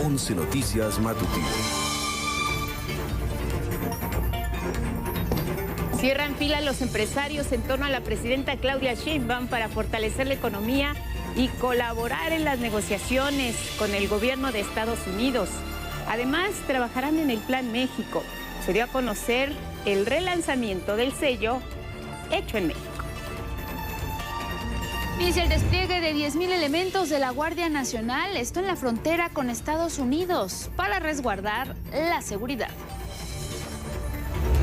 11 Noticias Matutino. Cierran fila los empresarios en torno a la presidenta Claudia Sheinbaum para fortalecer la economía y colaborar en las negociaciones con el gobierno de Estados Unidos. Además, trabajarán en el Plan México. Se dio a conocer el relanzamiento del sello Hecho en México. Inicia el despliegue de 10,000 elementos de la Guardia Nacional, esto en la frontera con Estados Unidos, para resguardar la seguridad.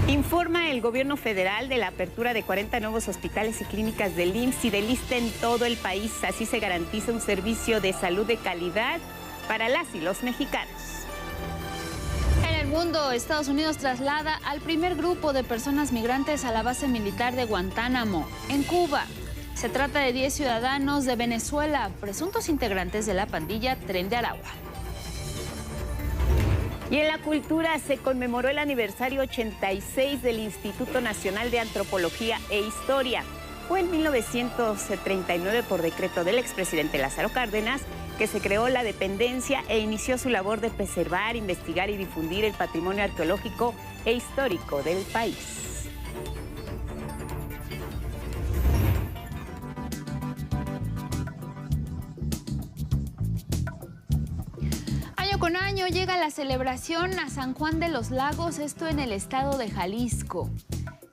Informa el gobierno federal de la apertura de 40 nuevos hospitales y clínicas del IMSS y del ISSSTE en todo el país. Así se garantiza un servicio de salud de calidad para las y los mexicanos. En el mundo, Estados Unidos traslada al primer grupo de personas migrantes a la base militar de Guantánamo, en Cuba. Se trata de 10 ciudadanos de Venezuela, presuntos integrantes de la pandilla Tren de Aragua. Y en la cultura se conmemoró el aniversario 86 del Instituto Nacional de Antropología e Historia. Fue en 1939 por decreto del expresidente Lázaro Cárdenas que se creó la dependencia e inició su labor de preservar, investigar y difundir el patrimonio arqueológico e histórico del país. Con año llega la celebración a San Juan de los Lagos, esto en el estado de Jalisco.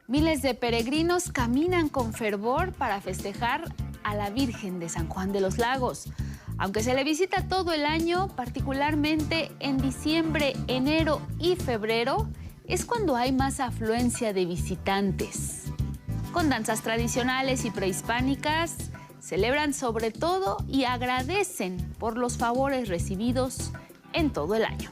Miles de peregrinos caminan con fervor para festejar a la Virgen de San Juan de los Lagos. Aunque se le visita todo el año, particularmente en diciembre, enero y febrero, es cuando hay más afluencia de visitantes. Con danzas tradicionales y prehispánicas, celebran sobre todo y agradecen por los favores recibidos en todo el año.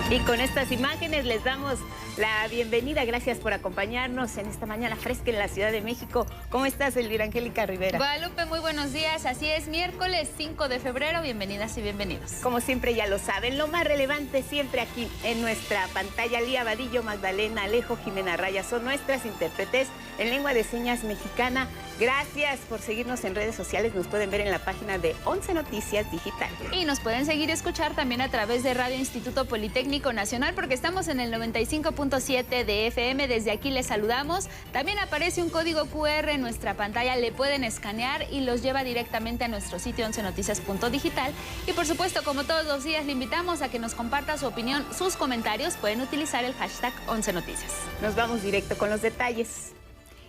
Y con estas imágenes les damos la bienvenida. Gracias por acompañarnos en esta mañana fresca en la Ciudad de México. ¿Cómo estás, Elvira Angélica Rivera? Guadalupe, muy buenos días. Así es, miércoles 5 de febrero. Bienvenidas y bienvenidos. Como siempre ya lo saben, lo más relevante siempre aquí en nuestra pantalla. Lía Vadillo, Magdalena Alejo, Jimena Raya son nuestras intérpretes en lengua de señas mexicana. Gracias por seguirnos en redes sociales. Nos pueden ver en la página de 11 Noticias Digital. Y nos pueden seguir y escuchar también a través de Radio Instituto Politécnico Nacional, porque estamos en el 95.7 de FM. Desde aquí les saludamos. También aparece un código QR en nuestra pantalla. Le pueden escanear y los lleva directamente a nuestro sitio 11noticias.digital. Y por supuesto, como todos los días, le invitamos a que nos comparta su opinión, sus comentarios. Pueden utilizar el hashtag 11 Noticias. Nos vamos directo con los detalles.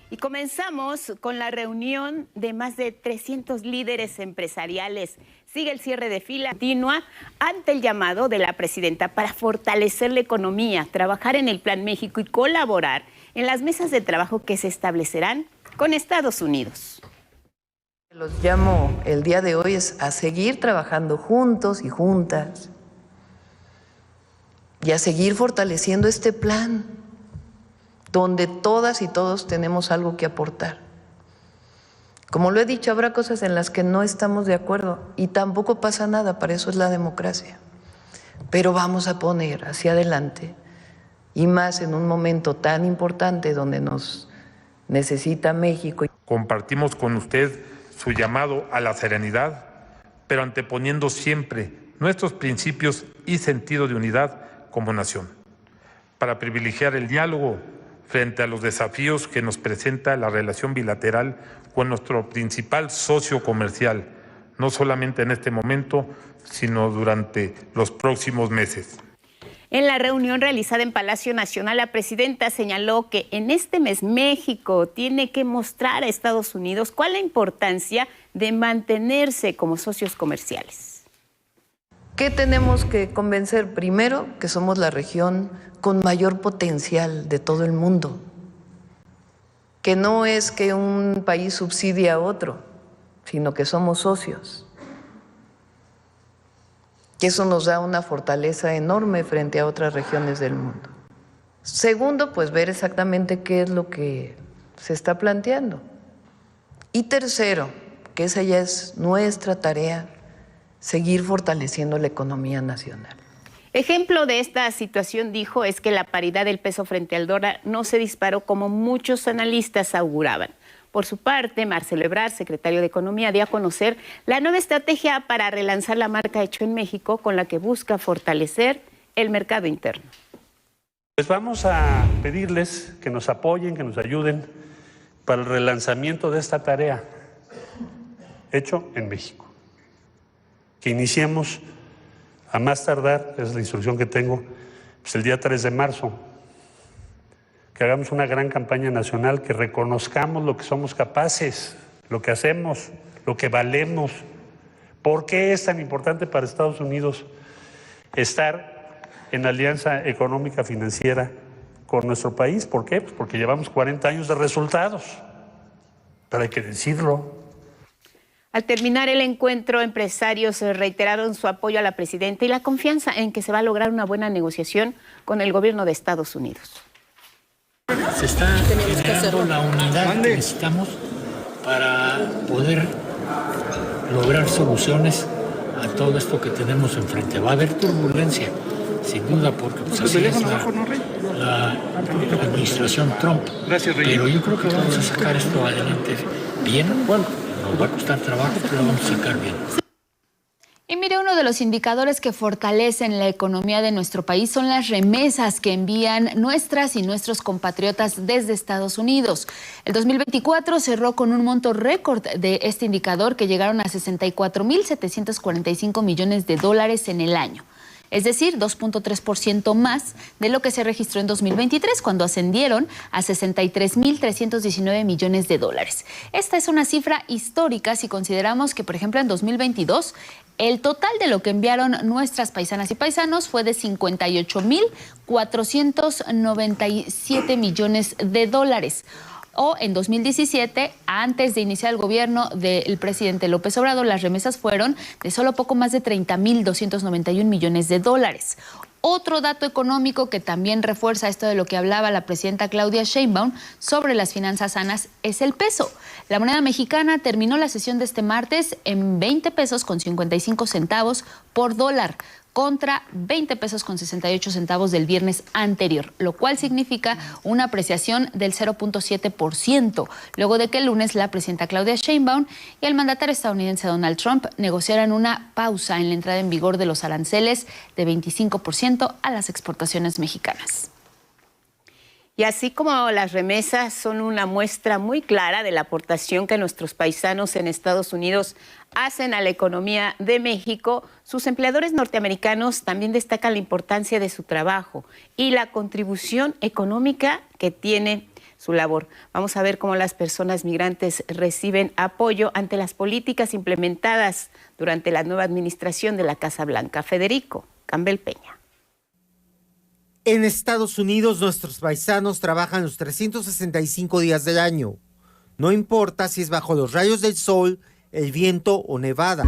Y comenzamos con la reunión de más de 300 líderes empresariales. Sigue el cierre de fila continua ante el llamado de la presidenta para fortalecer la economía, trabajar en el Plan México y colaborar en las mesas de trabajo que se establecerán con Estados Unidos. Los llamo el día de hoy es a seguir trabajando juntos y juntas y a seguir fortaleciendo este plan, donde todas y todos tenemos algo que aportar. Como lo he dicho, habrá cosas en las que no estamos de acuerdo y tampoco pasa nada, para eso es la democracia. Pero vamos a poner hacia adelante, y más en un momento tan importante donde nos necesita México. Compartimos con usted su llamado a la serenidad, pero anteponiendo siempre nuestros principios y sentido de unidad como nación, para privilegiar el diálogo frente a los desafíos que nos presenta la relación bilateral con nuestro principal socio comercial, no solamente en este momento, sino durante los próximos meses. En la reunión realizada en Palacio Nacional, la presidenta señaló que en este mes México tiene que mostrar a Estados Unidos cuál es la importancia de mantenerse como socios comerciales. ¿Qué tenemos que convencer? Primero, que somos la región con mayor potencial de todo el mundo, que no es que un país subsidie a otro, sino que somos socios, que eso nos da una fortaleza enorme frente a otras regiones del mundo. Segundo, pues ver exactamente qué es lo que se está planteando. Y tercero, que esa ya es nuestra tarea, seguir fortaleciendo la economía nacional. Ejemplo de esta situación, dijo, es que la paridad del peso frente al dólar no se disparó como muchos analistas auguraban. Por su parte, Marcelo Ebrard, secretario de Economía, dio a conocer la nueva estrategia para relanzar la marca Hecho en México, con la que busca fortalecer el mercado interno. Pues vamos a pedirles que nos apoyen, que nos ayuden para el relanzamiento de esta tarea, Hecho en México. Que iniciemos a más tardar, es la instrucción que tengo, pues el día 3 de marzo. Que hagamos una gran campaña nacional, que reconozcamos lo que somos capaces, lo que hacemos, lo que valemos. ¿Por qué es tan importante para Estados Unidos estar en alianza económica financiera con nuestro país? ¿Por qué? Pues porque llevamos 40 años de resultados, pero hay que decirlo. Al terminar el encuentro, empresarios reiteraron su apoyo a la presidenta y la confianza en que se va a lograr una buena negociación con el gobierno de Estados Unidos. Se está generando la unidad que necesitamos para poder lograr soluciones a todo esto que tenemos enfrente. Va a haber turbulencia, sin duda, porque pues, así es la administración Trump. Pero yo creo que vamos a sacar esto adelante bien. Bueno, nos va a costar trabajo, pero lo vamos a sacar bien. Y mire, uno de los indicadores que fortalecen la economía de nuestro país son las remesas que envían nuestras y nuestros compatriotas desde Estados Unidos. El 2024 cerró con un monto récord de este indicador, que llegaron a 64.745 millones de dólares en el año. Es decir, 2.3% más de lo que se registró en 2023, cuando ascendieron a 63.319 millones de dólares. Esta es una cifra histórica si consideramos que, por ejemplo, en 2022, el total de lo que enviaron nuestras paisanas y paisanos fue de 58.497 millones de dólares. O en 2017, antes de iniciar el gobierno del presidente López Obrador, las remesas fueron de solo poco más de 30.291 millones de dólares. Otro dato económico que también refuerza esto de lo que hablaba la presidenta Claudia Sheinbaum sobre las finanzas sanas es el peso. La moneda mexicana terminó la sesión de este martes en 20 pesos con 55 centavos por dólar, contra 20 pesos con 68 centavos del viernes anterior, lo cual significa una apreciación del 0.7%, luego de que el lunes la presidenta Claudia Sheinbaum y el mandatario estadounidense Donald Trump negociaran una pausa en la entrada en vigor de los aranceles de 25% a las exportaciones mexicanas. Y así como las remesas son una muestra muy clara de la aportación que nuestros paisanos en Estados Unidos hacen a la economía de México, sus empleadores norteamericanos también destacan la importancia de su trabajo y la contribución económica que tiene su labor. Vamos a ver cómo las personas migrantes reciben apoyo ante las políticas implementadas durante la nueva administración de la Casa Blanca. Federico Campbell Peña. En Estados Unidos, nuestros paisanos trabajan los 365 días del año. No importa si es bajo los rayos del sol, el viento o nevada.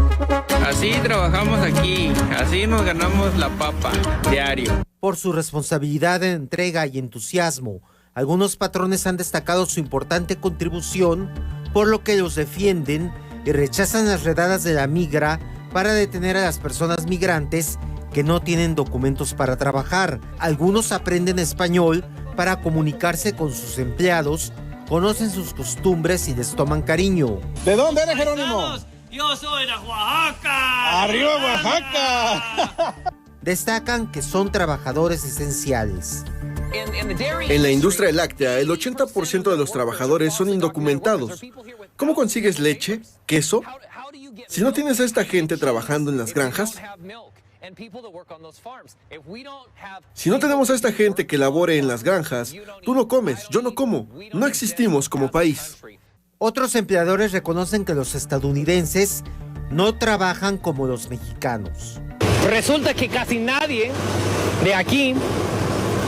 Así trabajamos aquí, así nos ganamos la papa diario. Por su responsabilidad en entrega y entusiasmo, algunos patrones han destacado su importante contribución, por lo que los defienden y rechazan las redadas de la migra para detener a las personas migrantes que no tienen documentos para trabajar. Algunos aprenden español para comunicarse con sus empleados, conocen sus costumbres y les toman cariño. ¿De dónde eres, Jerónimo? Yo soy de Oaxaca. ¡Arriba, Oaxaca! Destacan que son trabajadores esenciales. En la industria láctea, el 80% de los trabajadores son indocumentados. ¿Cómo consigues leche, queso? Si no tienes a esta gente trabajando en las granjas, si no tenemos a esta gente que labore en las granjas, tú no comes, yo no como, no existimos como país. Otros empleadores reconocen que los estadounidenses no trabajan como los mexicanos. Resulta que casi nadie de aquí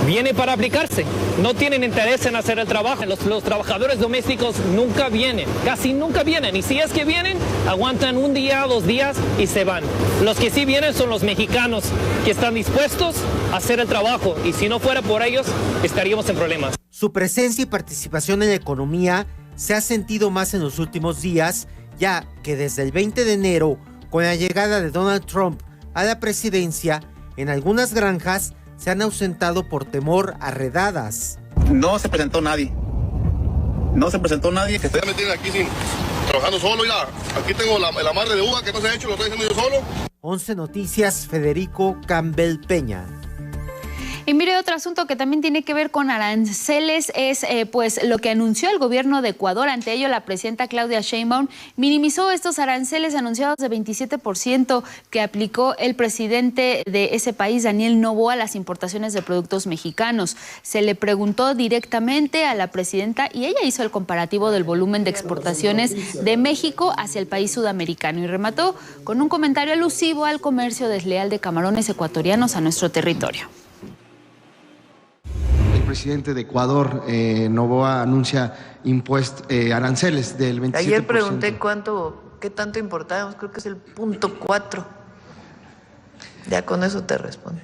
viene para aplicarse. No tienen interés en hacer el trabajo. Los trabajadores domésticos nunca vienen, casi nunca vienen. Y si es que vienen, aguantan un día, 2 días y se van. Los que sí vienen son los mexicanos, que están dispuestos a hacer el trabajo. Y si no fuera por ellos, estaríamos en problemas. Su presencia y participación en la economía se ha sentido más en los últimos días, ya que desde el 20 de enero, con la llegada de Donald Trump a la presidencia, En algunas granjas se han ausentado por temor a redadas. No se presentó nadie. No se presentó nadie. Que me tienen aquí trabajando solo ya. Aquí tengo el amarre de uva que no se ha hecho, lo estoy haciendo yo solo. 11 Noticias, Federico Campbell Peña. Y mire, otro asunto que también tiene que ver con aranceles es pues lo que anunció el gobierno de Ecuador. Ante ello, la presidenta Claudia Sheinbaum minimizó estos aranceles anunciados de 27% que aplicó el presidente de ese país, Daniel Noboa, a las importaciones de productos mexicanos. Se le preguntó directamente a la presidenta y ella hizo el comparativo del volumen de exportaciones de México hacia el país sudamericano y remató con un comentario alusivo al comercio desleal de camarones ecuatorianos a nuestro territorio. El presidente de Ecuador, Noboa, anuncia aranceles del 27%. Ayer pregunté qué tanto importábamos, creo que es el 0.4. Ya con eso te respondo.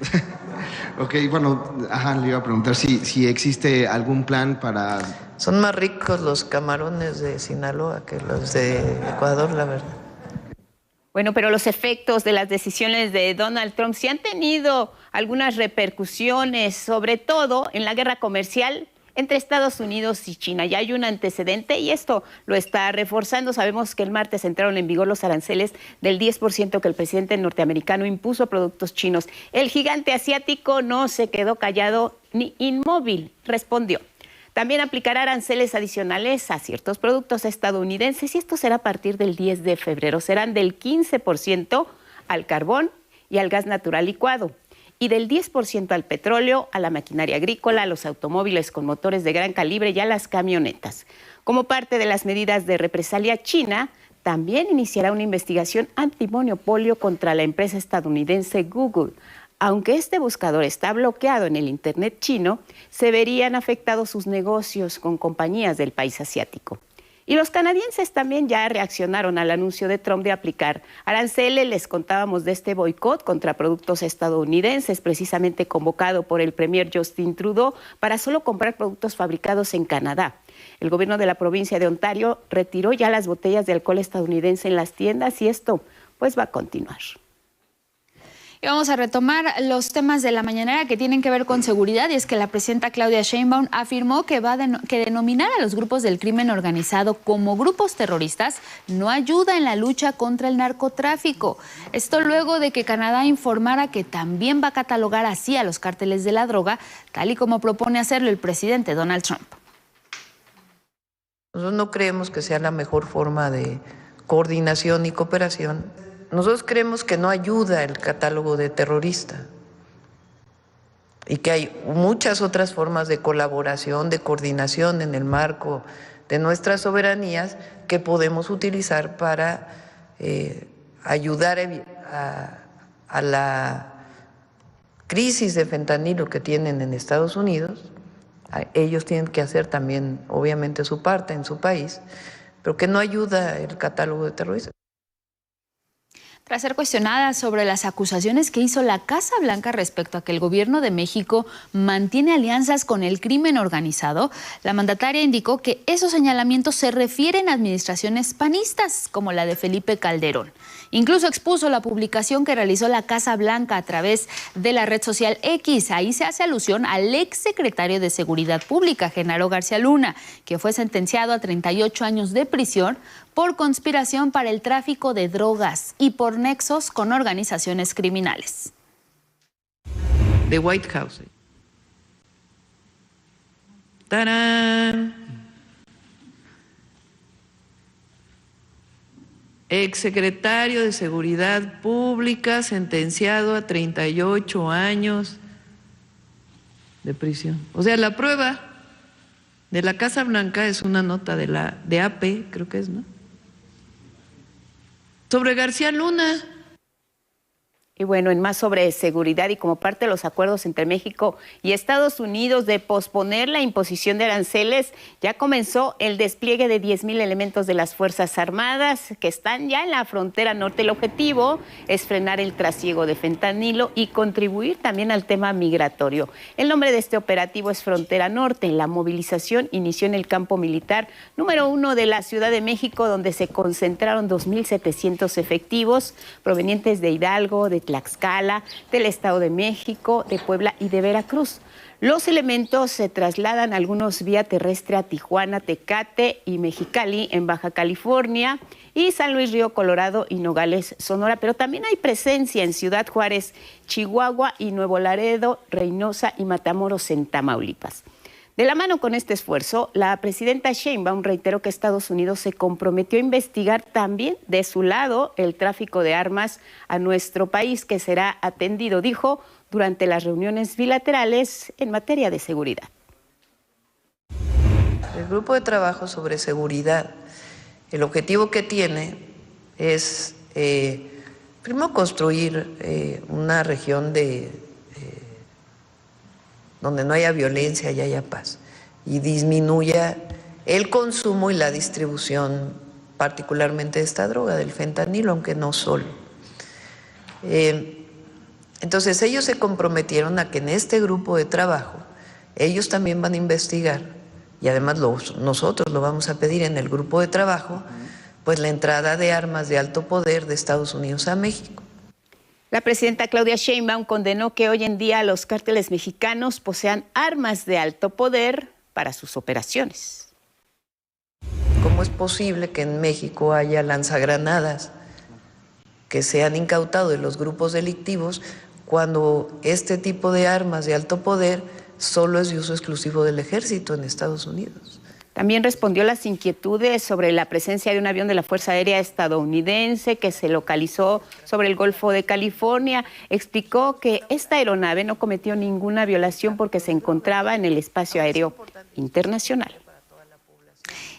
Ok, bueno, le iba a preguntar si existe algún plan para... Son más ricos los camarones de Sinaloa que los de Ecuador, la verdad. Bueno, pero los efectos de las decisiones de Donald Trump sí han tenido algunas repercusiones, sobre todo en la guerra comercial entre Estados Unidos y China. Ya hay un antecedente y esto lo está reforzando. Sabemos que el martes entraron en vigor los aranceles del 10% que el presidente norteamericano impuso a productos chinos. El gigante asiático no se quedó callado ni inmóvil, respondió. También aplicará aranceles adicionales a ciertos productos estadounidenses y esto será a partir del 10 de febrero. Serán del 15% al carbón y al gas natural licuado y del 10% al petróleo, a la maquinaria agrícola, a los automóviles con motores de gran calibre y a las camionetas. Como parte de las medidas de represalia, China también iniciará una investigación antimonopolio contra la empresa estadounidense Google. Aunque este buscador está bloqueado en el Internet chino, se verían afectados sus negocios con compañías del país asiático. Y los canadienses también ya reaccionaron al anuncio de Trump de aplicar aranceles. Les contábamos de este boicot contra productos estadounidenses, precisamente convocado por el premier Justin Trudeau para solo comprar productos fabricados en Canadá. El gobierno de la provincia de Ontario retiró ya las botellas de alcohol estadounidense en las tiendas y esto pues va a continuar. Y vamos a retomar los temas de la mañanera que tienen que ver con seguridad, y es que la presidenta Claudia Sheinbaum afirmó que denominar a los grupos del crimen organizado como grupos terroristas no ayuda en la lucha contra el narcotráfico. Esto luego de que Canadá informara que también va a catalogar así a los cárteles de la droga, tal y como propone hacerlo el presidente Donald Trump. Nosotros no creemos que sea la mejor forma de coordinación y cooperación. Nosotros creemos que no ayuda el catálogo de terrorista y que hay muchas otras formas de colaboración, de coordinación en el marco de nuestras soberanías que podemos utilizar para ayudar a la crisis de fentanilo que tienen en Estados Unidos. Ellos tienen que hacer también, obviamente, su parte en su país, pero que no ayuda el catálogo de terroristas. Tras ser cuestionada sobre las acusaciones que hizo la Casa Blanca respecto a que el gobierno de México mantiene alianzas con el crimen organizado, la mandataria indicó que esos señalamientos se refieren a administraciones panistas, como la de Felipe Calderón. Incluso expuso la publicación que realizó la Casa Blanca a través de la red social X. Ahí se hace alusión al exsecretario de Seguridad Pública, Genaro García Luna, que fue sentenciado a 38 años de prisión por conspiración para el tráfico de drogas y por nexos con organizaciones criminales. The White House. ¡Tarán! Exsecretario de Seguridad Pública sentenciado a 38 años de prisión. O sea, la prueba de la Casa Blanca es una nota de AP, creo que es, ¿no? Sobre García Luna. Y bueno, en más sobre seguridad y como parte de los acuerdos entre México y Estados Unidos de posponer la imposición de aranceles, ya comenzó el despliegue de 10,000 elementos de las Fuerzas Armadas que están ya en la frontera norte. El objetivo es frenar el trasiego de fentanilo y contribuir también al tema migratorio. El nombre de este operativo es Frontera Norte. La movilización inició en el campo militar número 1 de la Ciudad de México, donde se concentraron 2,700 efectivos provenientes de Hidalgo, de Tlaxcala, del Estado de México, de Puebla y de Veracruz. Los elementos se trasladan algunos vía terrestre a Tijuana, Tecate y Mexicali en Baja California y San Luis Río Colorado y Nogales, Sonora, pero también hay presencia en Ciudad Juárez, Chihuahua y Nuevo Laredo, Reynosa y Matamoros en Tamaulipas. De la mano con este esfuerzo, la presidenta Sheinbaum reiteró que Estados Unidos se comprometió a investigar también de su lado el tráfico de armas a nuestro país, que será atendido, dijo, durante las reuniones bilaterales en materia de seguridad. El grupo de trabajo sobre seguridad, el objetivo que tiene es, primero, construir una región donde no haya violencia y haya paz, y disminuya el consumo y la distribución, particularmente de esta droga, del fentanilo, aunque no solo. Entonces ellos se comprometieron a que en este grupo de trabajo ellos también van a investigar, y además nosotros lo vamos a pedir en el grupo de trabajo, pues la entrada de armas de alto poder de Estados Unidos a México. La presidenta Claudia Sheinbaum condenó que hoy en día los cárteles mexicanos posean armas de alto poder para sus operaciones. ¿Cómo es posible que en México haya lanzagranadas que se han incautado de los grupos delictivos cuando este tipo de armas de alto poder solo es de uso exclusivo del ejército en Estados Unidos? También respondió las inquietudes sobre la presencia de un avión de la Fuerza Aérea estadounidense que se localizó sobre el Golfo de California. Explicó que esta aeronave no cometió ninguna violación porque se encontraba en el espacio aéreo internacional.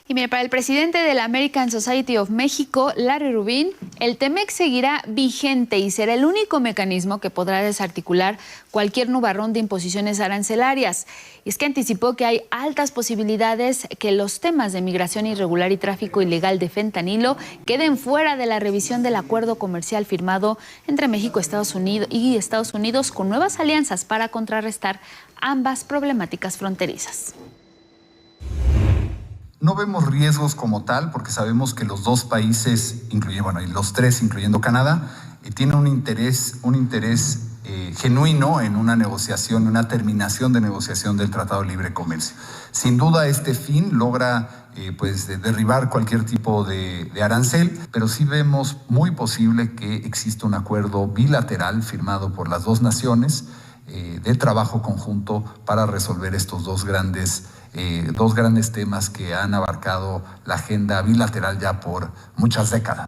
Y mire, para el presidente de la American Society of México, Larry Rubin, el TEMEC seguirá vigente y será el único mecanismo que podrá desarticular cualquier nubarrón de imposiciones arancelarias. Y es que anticipó que hay altas posibilidades que los temas de migración irregular y tráfico ilegal de fentanilo queden fuera de la revisión del acuerdo comercial firmado entre México y Estados Unidos con nuevas alianzas para contrarrestar ambas problemáticas fronterizas. No vemos riesgos como tal porque sabemos que los dos países, y los tres, incluyendo Canadá, tienen un interés genuino en una negociación, una terminación de negociación del Tratado de Libre Comercio. Sin duda este fin logra derribar cualquier tipo de arancel, pero sí vemos muy posible que exista un acuerdo bilateral firmado por las dos naciones de trabajo conjunto para resolver estos dos grandes temas que han abarcado la agenda bilateral ya por muchas décadas.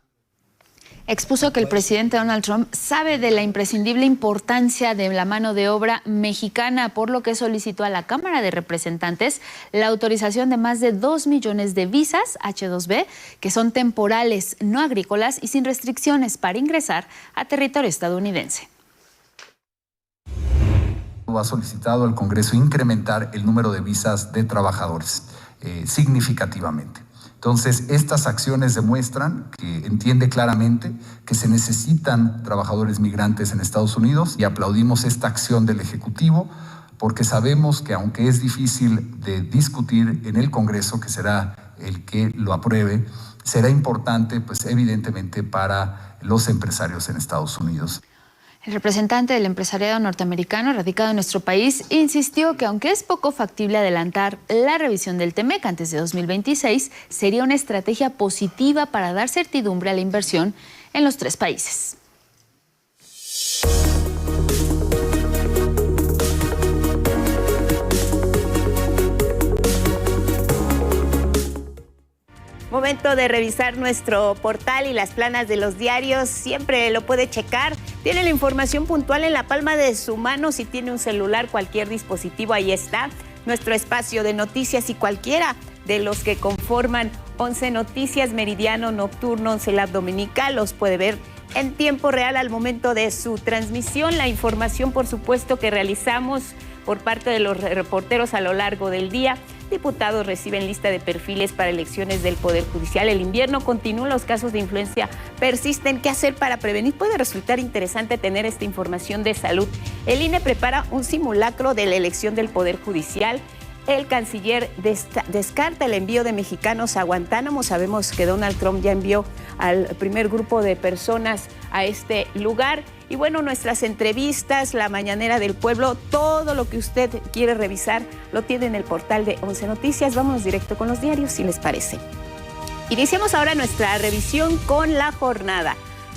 Expuso que el presidente Donald Trump sabe de la imprescindible importancia de la mano de obra mexicana, por lo que solicitó a la Cámara de Representantes la autorización de más de 2 millones de visas H-2B, que son temporales, no agrícolas y sin restricciones para ingresar a territorio estadounidense. Ha solicitado al Congreso incrementar el número de visas de trabajadores significativamente. Entonces, estas acciones demuestran que entiende claramente que se necesitan trabajadores migrantes en Estados Unidos y aplaudimos esta acción del Ejecutivo porque sabemos que aunque es difícil de discutir en el Congreso, que será el que lo apruebe, será importante, pues evidentemente, para los empresarios en Estados Unidos. El representante del empresariado norteamericano radicado en nuestro país insistió que aunque es poco factible adelantar la revisión del TEMEC antes de 2026, sería una estrategia positiva para dar certidumbre a la inversión en los tres países. Momento de revisar nuestro portal y las planas de los diarios. Siempre lo puede checar. Tiene la información puntual en la palma de su mano. Si tiene un celular, cualquier dispositivo, ahí está. Nuestro espacio de noticias y cualquiera de los que conforman 11 Noticias, Meridiano, Nocturno, 11 Lab Dominical, los puede ver en tiempo real al momento de su transmisión. La información, por supuesto, que realizamos por parte de los reporteros a lo largo del día. Diputados reciben lista de perfiles para elecciones del Poder Judicial. El invierno continúa, los casos de influenza persisten. ¿Qué hacer para prevenir? Puede resultar interesante tener esta información de salud. El INE prepara un simulacro de la elección del Poder Judicial. El canciller descarta el envío de mexicanos a Guantánamo. Sabemos que Donald Trump ya envió al primer grupo de personas a este lugar. Y bueno, nuestras entrevistas, la mañanera del pueblo, todo lo que usted quiere revisar lo tiene en el portal de 11 Noticias. Vámonos directo con los diarios, si les parece. Iniciamos ahora nuestra revisión con la jornada.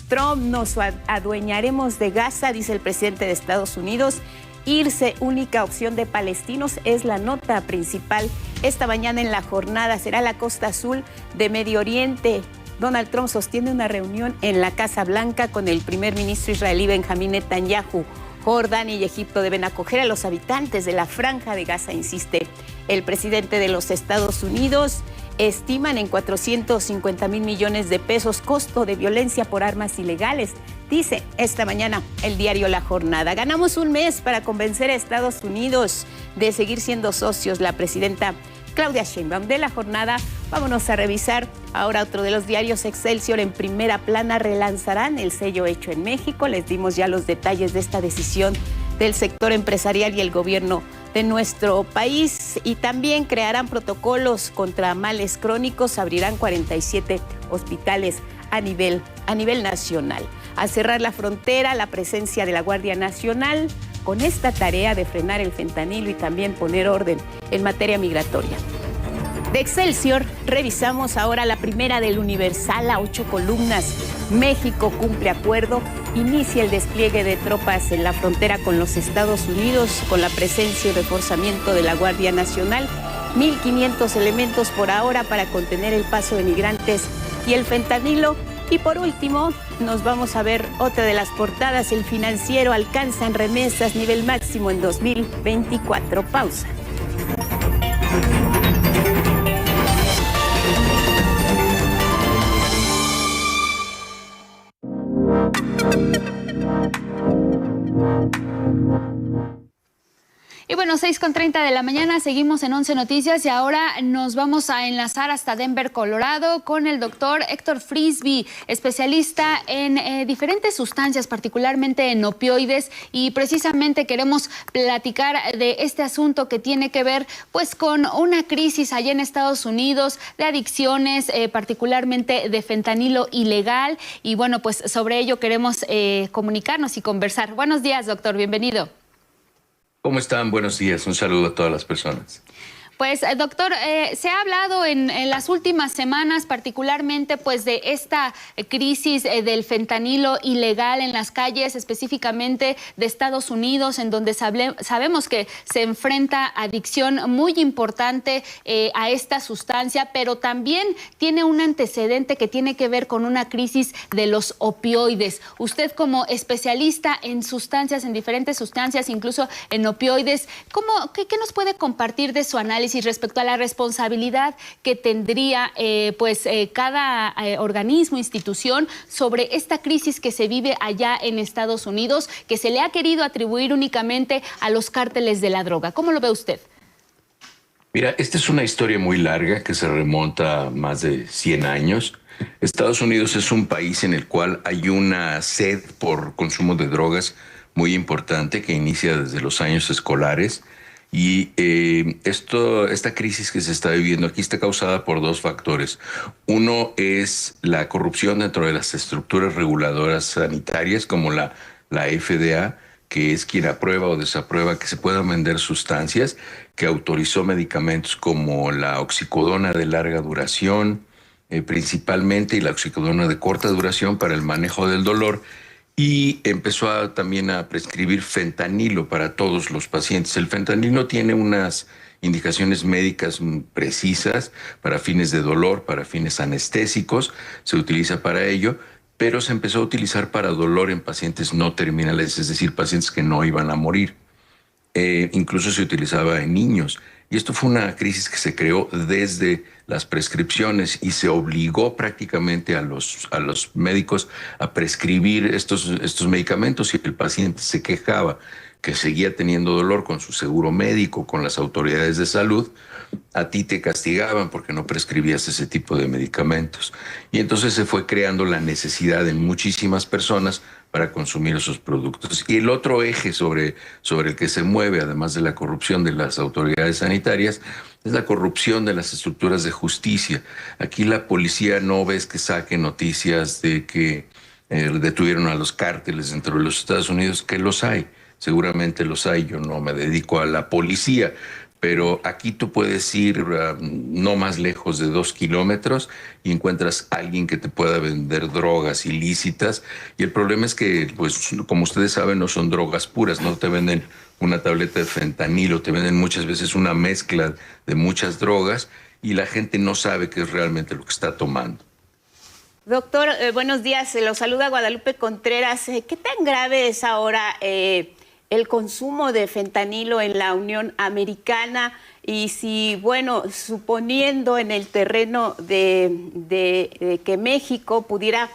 Trump: nos adueñaremos de Gaza, dice el presidente de Estados Unidos. Irse, única opción de palestinos, es la nota principal esta mañana en la jornada. Será la costa azul de Medio Oriente. Donald Trump sostiene una reunión en la Casa Blanca con el primer ministro israelí Benjamín Netanyahu. Jordania y Egipto deben acoger a los habitantes de la Franja de Gaza, insiste el presidente de los Estados Unidos. Estiman en 450,000 millones de pesos costo de violencia por armas ilegales, dice esta mañana el diario La Jornada. Ganamos un mes para convencer a Estados Unidos de seguir siendo socios. La presidenta Claudia Sheinbaum. De La Jornada, vámonos a revisar ahora otro de los diarios. Excelsior: en primera plana, relanzarán el sello hecho en México. Les dimos ya los detalles de esta decisión del sector empresarial y el gobierno de nuestro país. Y también crearán protocolos contra males crónicos, abrirán 47 hospitales a nivel nacional. A cerrar la frontera, la presencia de la Guardia Nacional con esta tarea de frenar el fentanilo y también poner orden en materia migratoria. De Excelsior revisamos ahora la primera del Universal a 8 columnas. México cumple acuerdo, inicia el despliegue de tropas en la frontera con los Estados Unidos con la presencia y reforzamiento de la Guardia Nacional. 1,500 elementos por ahora para contener el paso de migrantes y el fentanilo. Y por último, nos vamos a ver otra de las portadas. El Financiero: alcanzan remesas nivel máximo en 2024. Pausa. Y bueno, 6:30 de la mañana, seguimos en 11 Noticias y ahora nos vamos a enlazar hasta Denver, Colorado, con el doctor Héctor Frisby, especialista en diferentes sustancias, particularmente en opioides, y precisamente queremos platicar de este asunto que tiene que ver pues con una crisis allá en Estados Unidos de adicciones, particularmente de fentanilo ilegal, y bueno, pues sobre ello queremos comunicarnos y conversar. Buenos días, doctor, bienvenido. ¿Cómo están? Buenos días. Un saludo a todas las personas. Pues, doctor, se ha hablado en las últimas semanas particularmente pues de esta crisis del fentanilo ilegal en las calles, específicamente de Estados Unidos, en donde sabemos que se enfrenta adicción muy importante a esta sustancia, pero también tiene un antecedente que tiene que ver con una crisis de los opioides. Usted, como especialista en sustancias, en diferentes sustancias, incluso en opioides, ¿qué nos puede compartir de su análisis respecto a la responsabilidad que tendría cada organismo, institución, sobre esta crisis que se vive allá en Estados Unidos, que se le ha querido atribuir únicamente a los cárteles de la droga? ¿Cómo lo ve usted? Mira, esta es una historia muy larga que se remonta a más de 100 años. Estados Unidos es un país en el cual hay una sed por consumo de drogas muy importante que inicia desde los años escolares. Y esta crisis que se está viviendo aquí está causada por dos factores. Uno es la corrupción dentro de las estructuras reguladoras sanitarias, como la FDA, que es quien aprueba o desaprueba que se puedan vender sustancias, que autorizó medicamentos como la oxicodona de larga duración, principalmente, y la oxicodona de corta duración para el manejo del dolor. Y empezó también a prescribir fentanilo para todos los pacientes. El fentanilo tiene unas indicaciones médicas precisas para fines de dolor, para fines anestésicos, se utiliza para ello, pero se empezó a utilizar para dolor en pacientes no terminales, es decir, pacientes que no iban a morir. Incluso se utilizaba en niños. Y esto fue una crisis que se creó desde las prescripciones y se obligó prácticamente a los médicos a prescribir estos medicamentos, y el paciente se quejaba que seguía teniendo dolor con su seguro médico, con las autoridades de salud. A ti te castigaban porque no prescribías ese tipo de medicamentos. Y entonces se fue creando la necesidad en muchísimas personas para consumir esos productos. Y el otro eje sobre el que se mueve, además de la corrupción de las autoridades sanitarias, es la corrupción de las estructuras de justicia. Aquí la policía no ves que saque noticias de que detuvieron a los cárteles dentro de los Estados Unidos, que los hay, seguramente los hay, yo no me dedico a la policía, pero aquí tú puedes ir no más lejos de 2 kilómetros y encuentras a alguien que te pueda vender drogas ilícitas. Y el problema es que, pues, como ustedes saben, no son drogas puras, no te venden una tableta de fentanilo, te venden muchas veces una mezcla de muchas drogas y la gente no sabe qué es realmente lo que está tomando. Doctor, buenos días. Lo saluda Guadalupe Contreras. ¿Qué tan grave es ahora el consumo de fentanilo en la Unión Americana? Y si, bueno, suponiendo en el terreno de que México pudiera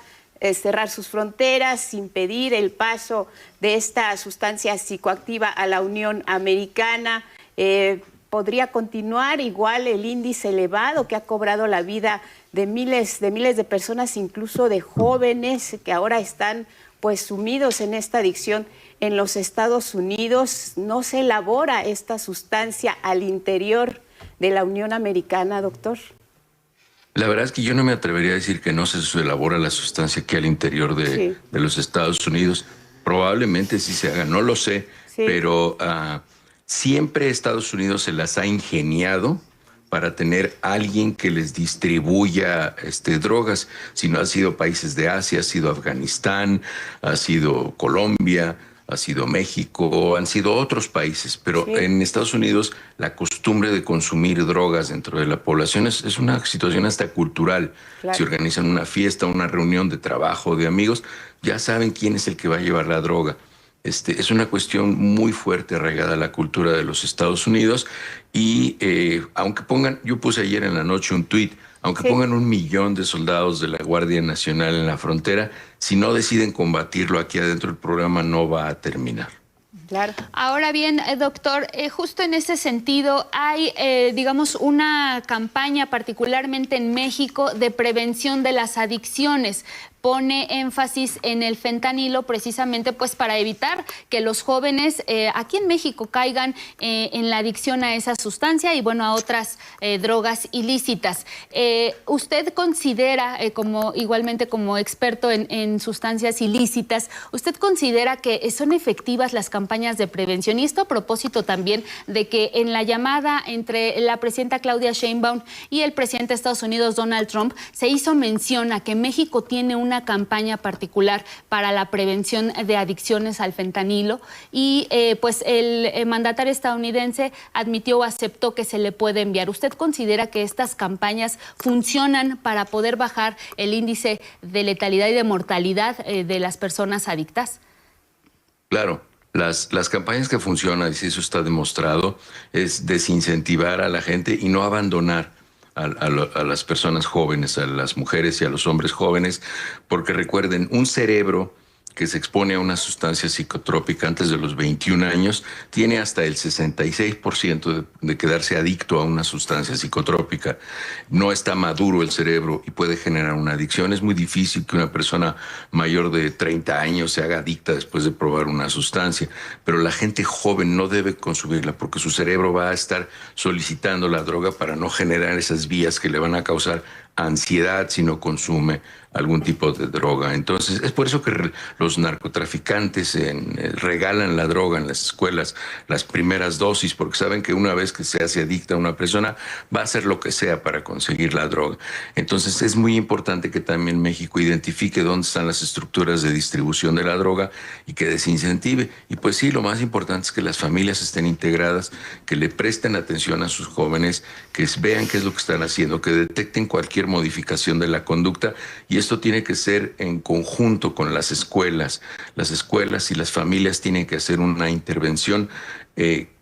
cerrar sus fronteras, impedir el paso de esta sustancia psicoactiva a la Unión Americana, ¿podría continuar igual el índice elevado que ha cobrado la vida de miles de personas, incluso de jóvenes que ahora están pues sumidos en esta adicción en los Estados Unidos? ¿No se elabora esta sustancia al interior de la Unión Americana, doctor? La verdad es que yo no me atrevería a decir que no se elabora la sustancia aquí al interior de los Estados Unidos. Probablemente sí se haga, no lo sé, pero siempre Estados Unidos se las ha ingeniado para tener alguien que les distribuya drogas. Si no ha sido países de Asia, ha sido Afganistán, ha sido Colombia, ha sido México, han sido otros países, pero en Estados Unidos la costumbre de consumir drogas dentro de la población es una situación hasta cultural. Si organizan una fiesta, una reunión de trabajo, de amigos, ya saben quién es el que va a llevar la droga. Es una cuestión muy fuerte arraigada a la cultura de los Estados Unidos y aunque pongan, yo puse ayer en la noche un tuit, aunque pongan 1 millón de soldados de la Guardia Nacional en la frontera, si no deciden combatirlo aquí adentro, el programa no va a terminar. Claro. Ahora bien, doctor, justo en ese sentido hay, digamos, una campaña particularmente en México de prevención de las adicciones. Pone énfasis en el fentanilo precisamente pues para evitar que los jóvenes aquí en México caigan en la adicción a esa sustancia y bueno, a otras drogas ilícitas. ¿Usted considera, igualmente como experto en sustancias ilícitas, usted considera que son efectivas las campañas de prevención? Y esto a propósito también de que en la llamada entre la presidenta Claudia Sheinbaum y el presidente de Estados Unidos, Donald Trump, se hizo mención a que México tiene una campaña particular para la prevención de adicciones al fentanilo y pues el mandatario estadounidense admitió o aceptó que se le puede enviar. ¿Usted considera que estas campañas funcionan para poder bajar el índice de letalidad y de mortalidad de las personas adictas? Claro. Las campañas que funcionan, y eso está demostrado, es desincentivar a la gente y no abandonar a las personas jóvenes, a las mujeres y a los hombres jóvenes, porque recuerden, un cerebro que se expone a una sustancia psicotrópica antes de los 21 años tiene hasta el 66% de quedarse adicto a una sustancia psicotrópica. No está maduro el cerebro y puede generar una adicción. Es muy difícil que una persona mayor de 30 años se haga adicta después de probar una sustancia, pero la gente joven no debe consumirla porque su cerebro va a estar solicitando la droga para no generar esas vías que le van a causar ansiedad si no consume algún tipo de droga. Entonces, es por eso que los narcotraficantes regalan la droga en las escuelas, las primeras dosis, porque saben que una vez que se hace adicta a una persona, va a hacer lo que sea para conseguir la droga. Entonces, es muy importante que también México identifique dónde están las estructuras de distribución de la droga y que desincentive. Y pues sí, lo más importante es que las familias estén integradas, que le presten atención a sus jóvenes, que vean qué es lo que están haciendo, que detecten cualquier modificación de la conducta, y esto tiene que ser en conjunto con las escuelas. Las escuelas y las familias tienen que hacer una intervención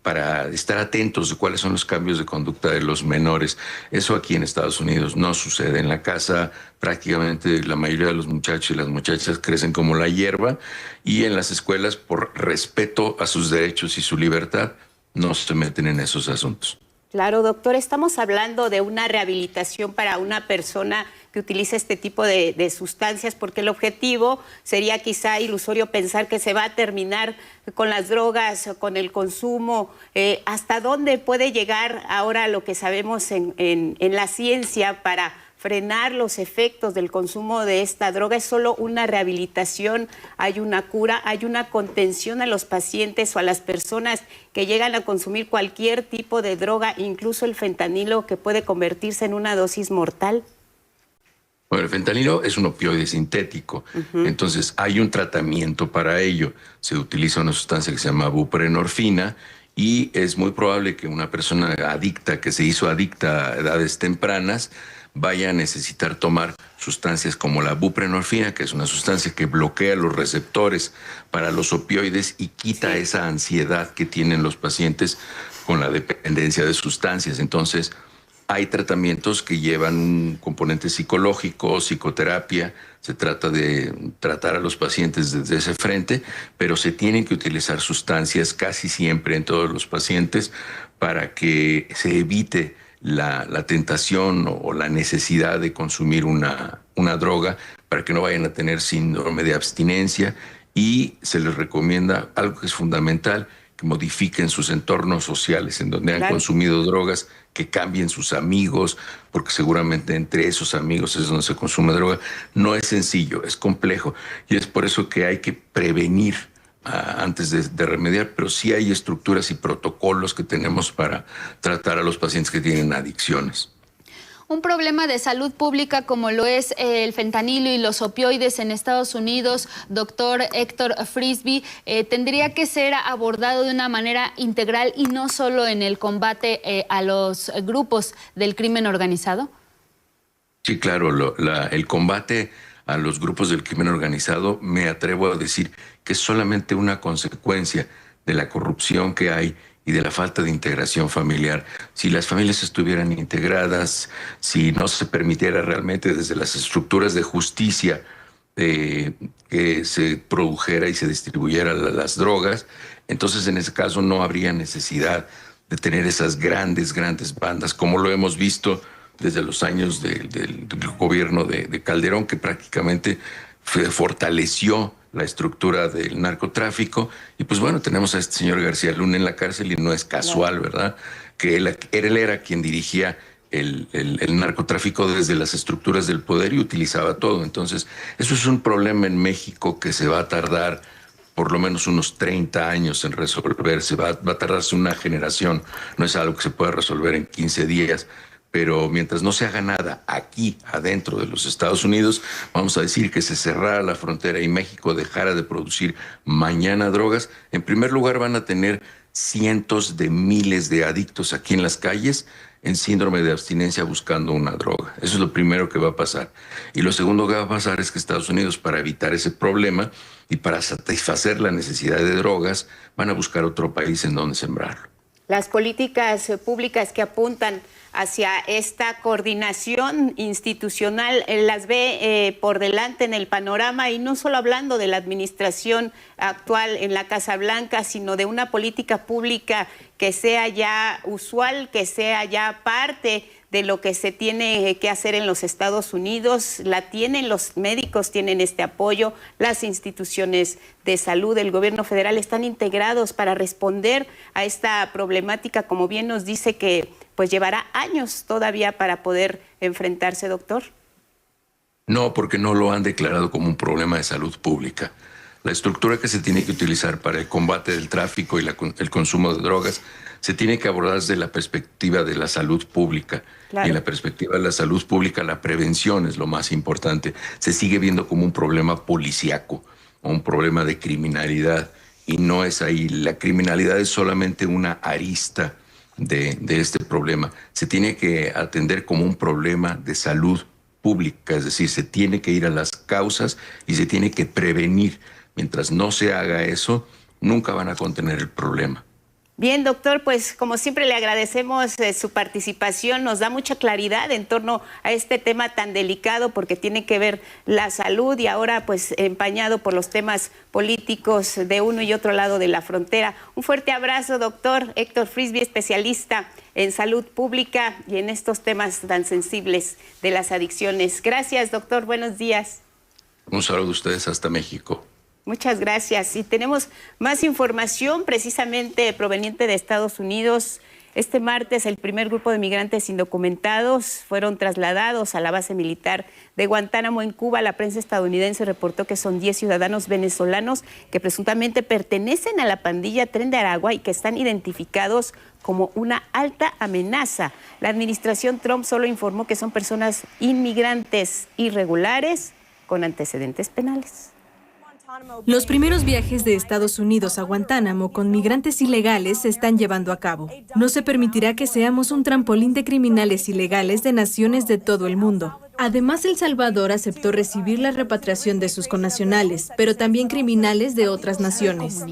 para estar atentos de cuáles son los cambios de conducta de los menores. Eso aquí en Estados Unidos no sucede. En la casa prácticamente la mayoría de los muchachos y las muchachas crecen como la hierba, y en las escuelas, por respeto a sus derechos y su libertad, no se meten en esos asuntos. Claro, doctor, estamos hablando de una rehabilitación para una persona que utiliza este tipo de sustancias, porque el objetivo sería quizá ilusorio pensar que se va a terminar con las drogas, con el consumo. ¿Hasta dónde puede llegar ahora lo que sabemos en la ciencia para frenar los efectos del consumo de esta droga? ¿Es solo una rehabilitación? ¿Hay una cura? ¿Hay una contención a los pacientes o a las personas que llegan a consumir cualquier tipo de droga, incluso el fentanilo, que puede convertirse en una dosis mortal? Bueno, el fentanilo es un opioide sintético, entonces hay un tratamiento para ello. Se utiliza una sustancia que se llama buprenorfina y es muy probable que una persona adicta, que se hizo adicta a edades tempranas, vaya a necesitar tomar sustancias como la buprenorfina, que es una sustancia que bloquea los receptores para los opioides y quita esa ansiedad que tienen los pacientes con la dependencia de sustancias. Entonces, hay tratamientos que llevan un componente psicológico, psicoterapia. Se trata de tratar a los pacientes desde ese frente, pero se tienen que utilizar sustancias casi siempre en todos los pacientes para que se evite la tentación o la necesidad de consumir una droga, para que no vayan a tener síndrome de abstinencia. Y se les recomienda algo que es fundamental, que modifiquen sus entornos sociales en donde han consumido drogas, que cambien sus amigos, porque seguramente entre esos amigos es donde se consume droga. No es sencillo, es complejo, y es por eso que hay que prevenir antes de remediar, pero sí hay estructuras y protocolos que tenemos para tratar a los pacientes que tienen adicciones. Un problema de salud pública como lo es el fentanilo y los opioides en Estados Unidos, doctor Héctor Frisby, tendría que ser abordado de una manera integral y no solo en el combate a los grupos del crimen organizado. Sí, claro, el combate a los grupos del crimen organizado, me atrevo a decir que es solamente una consecuencia de la corrupción que hay y de la falta de integración familiar. Si las familias estuvieran integradas, si no se permitiera realmente desde las estructuras de justicia que se produjera y se distribuyera las drogas, entonces en ese caso no habría necesidad de tener esas grandes bandas, como lo hemos visto desde los años del gobierno de Calderón, que prácticamente fortaleció la estructura del narcotráfico. Y pues bueno, tenemos a este señor García Luna en la cárcel y no es casual, ¿verdad? Que él era quien dirigía el narcotráfico desde las estructuras del poder y utilizaba todo. Entonces, eso es un problema en México que se va a tardar por lo menos unos 30 años en resolverse. Va a tardarse una generación. No es algo que se pueda resolver en 15 días. Pero mientras no se haga nada aquí, adentro de los Estados Unidos, vamos a decir que se cerrara la frontera y México dejara de producir mañana drogas, en primer lugar van a tener cientos de miles de adictos aquí en las calles en síndrome de abstinencia buscando una droga. Eso es lo primero que va a pasar. Y lo segundo que va a pasar es que Estados Unidos, para evitar ese problema y para satisfacer la necesidad de drogas, van a buscar otro país en donde sembrarlo. Las políticas públicas que apuntan hacia esta coordinación institucional las ve por delante en el panorama, y no solo hablando de la administración actual en la Casa Blanca, sino de una política pública que sea ya usual, que sea ya parte de lo que se tiene que hacer en los Estados Unidos. La tienen, los médicos tienen este apoyo, las instituciones de salud, el gobierno federal están integrados para responder a esta problemática, como bien nos dice, que pues llevará años todavía para poder enfrentarse, doctor. No, porque no lo han declarado como un problema de salud pública. La estructura que se tiene que utilizar para el combate del tráfico y el consumo de drogas se tiene que abordar desde la perspectiva de la salud pública. Claro. Y en la perspectiva de la salud pública, la prevención es lo más importante. Se sigue viendo como un problema policíaco o un problema de criminalidad, y no es ahí. La criminalidad es solamente una arista de este problema. Se tiene que atender como un problema de salud pública, es decir, se tiene que ir a las causas y se tiene que prevenir. Mientras no se haga eso, nunca van a contener el problema. Bien, doctor, pues como siempre le agradecemos su participación, nos da mucha claridad en torno a este tema tan delicado, porque tiene que ver la salud y ahora pues empañado por los temas políticos de uno y otro lado de la frontera. Un fuerte abrazo, doctor Héctor Frisby, especialista en salud pública y en estos temas tan sensibles de las adicciones. Gracias, doctor, buenos días. Un saludo a ustedes hasta México. Muchas gracias. Y tenemos más información precisamente proveniente de Estados Unidos. Este martes, el primer grupo de migrantes indocumentados fueron trasladados a la base militar de Guantánamo en Cuba. La prensa estadounidense reportó que son 10 ciudadanos venezolanos que presuntamente pertenecen a la pandilla Tren de Aragua y que están identificados como una alta amenaza. La administración Trump solo informó que son personas inmigrantes irregulares con antecedentes penales. Los primeros viajes de Estados Unidos a Guantánamo con migrantes ilegales se están llevando a cabo. No se permitirá que seamos un trampolín de criminales ilegales de naciones de todo el mundo. Además, El Salvador aceptó recibir la repatriación de sus connacionales, pero también criminales de otras naciones.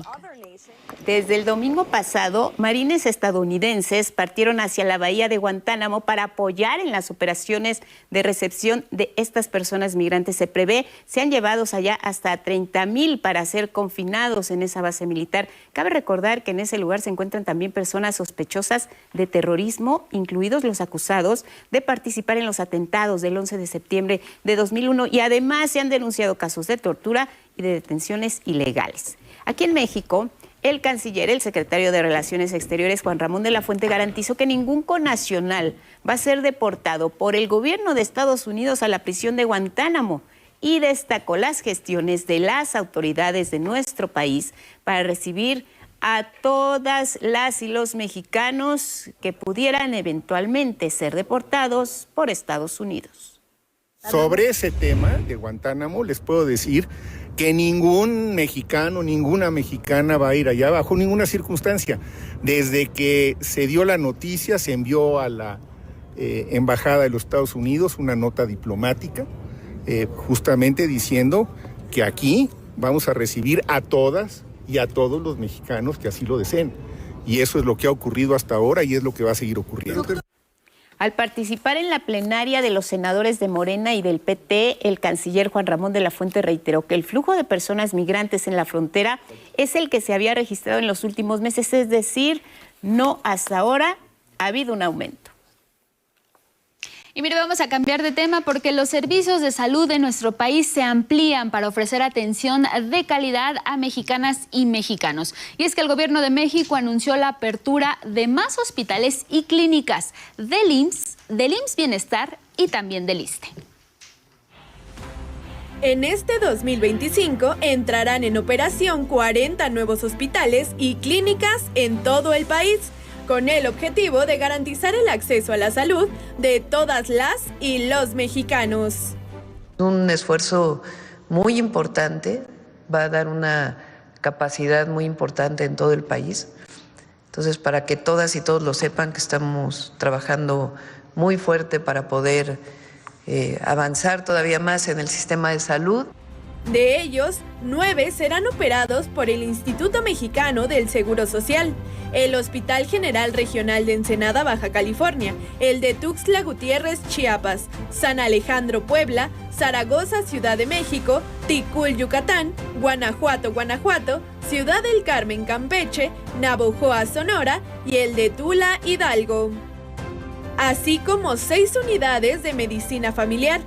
Desde el domingo pasado, marines estadounidenses partieron hacia la bahía de Guantánamo para apoyar en las operaciones de recepción de estas personas migrantes. Se prevé sean llevados allá hasta 30,000 para ser confinados en esa base militar. Cabe recordar que en ese lugar se encuentran también personas sospechosas de terrorismo, incluidos los acusados de participar en los atentados del 11 de septiembre de 2001 y además se han denunciado casos de tortura y de detenciones ilegales. Aquí en México, el canciller, el secretario de Relaciones Exteriores, Juan Ramón de la Fuente, garantizó que ningún connacional va a ser deportado por el gobierno de Estados Unidos a la prisión de Guantánamo y destacó las gestiones de las autoridades de nuestro país para recibir a todas las y los mexicanos que pudieran eventualmente ser deportados por Estados Unidos. Sobre ese tema de Guantánamo les puedo decir que ningún mexicano, ninguna mexicana va a ir allá bajo ninguna circunstancia. Desde que se dio la noticia, se envió a la Embajada de los Estados Unidos una nota diplomática, justamente diciendo que aquí vamos a recibir a todas y a todos los mexicanos que así lo deseen. Y eso es lo que ha ocurrido hasta ahora y es lo que va a seguir ocurriendo. Al participar en la plenaria de los senadores de Morena y del PT, el canciller Juan Ramón de la Fuente reiteró que el flujo de personas migrantes en la frontera es el que se había registrado en los últimos meses, es decir, no hasta ahora ha habido un aumento. Y mire, vamos a cambiar de tema porque los servicios de salud de nuestro país se amplían para ofrecer atención de calidad a mexicanas y mexicanos. Y es que el gobierno de México anunció la apertura de más hospitales y clínicas del IMSS Bienestar y también del ISSSTE. En este 2025 entrarán en operación 40 nuevos hospitales y clínicas en todo el país, con el objetivo de garantizar el acceso a la salud de todas las y los mexicanos. Un esfuerzo muy importante, va a dar una capacidad muy importante en todo el país. Entonces, para que todas y todos lo sepan, que estamos trabajando muy fuerte para poder avanzar todavía más en el sistema de salud. De ellos, 9 serán operados por el Instituto Mexicano del Seguro Social, el Hospital General Regional de Ensenada, Baja California, el de Tuxtla Gutiérrez, Chiapas, San Alejandro, Puebla, Zaragoza, Ciudad de México, Ticul, Yucatán, Guanajuato, Ciudad del Carmen, Campeche, Navojoa, Sonora y el de Tula, Hidalgo. Así como 6 unidades de medicina familiar.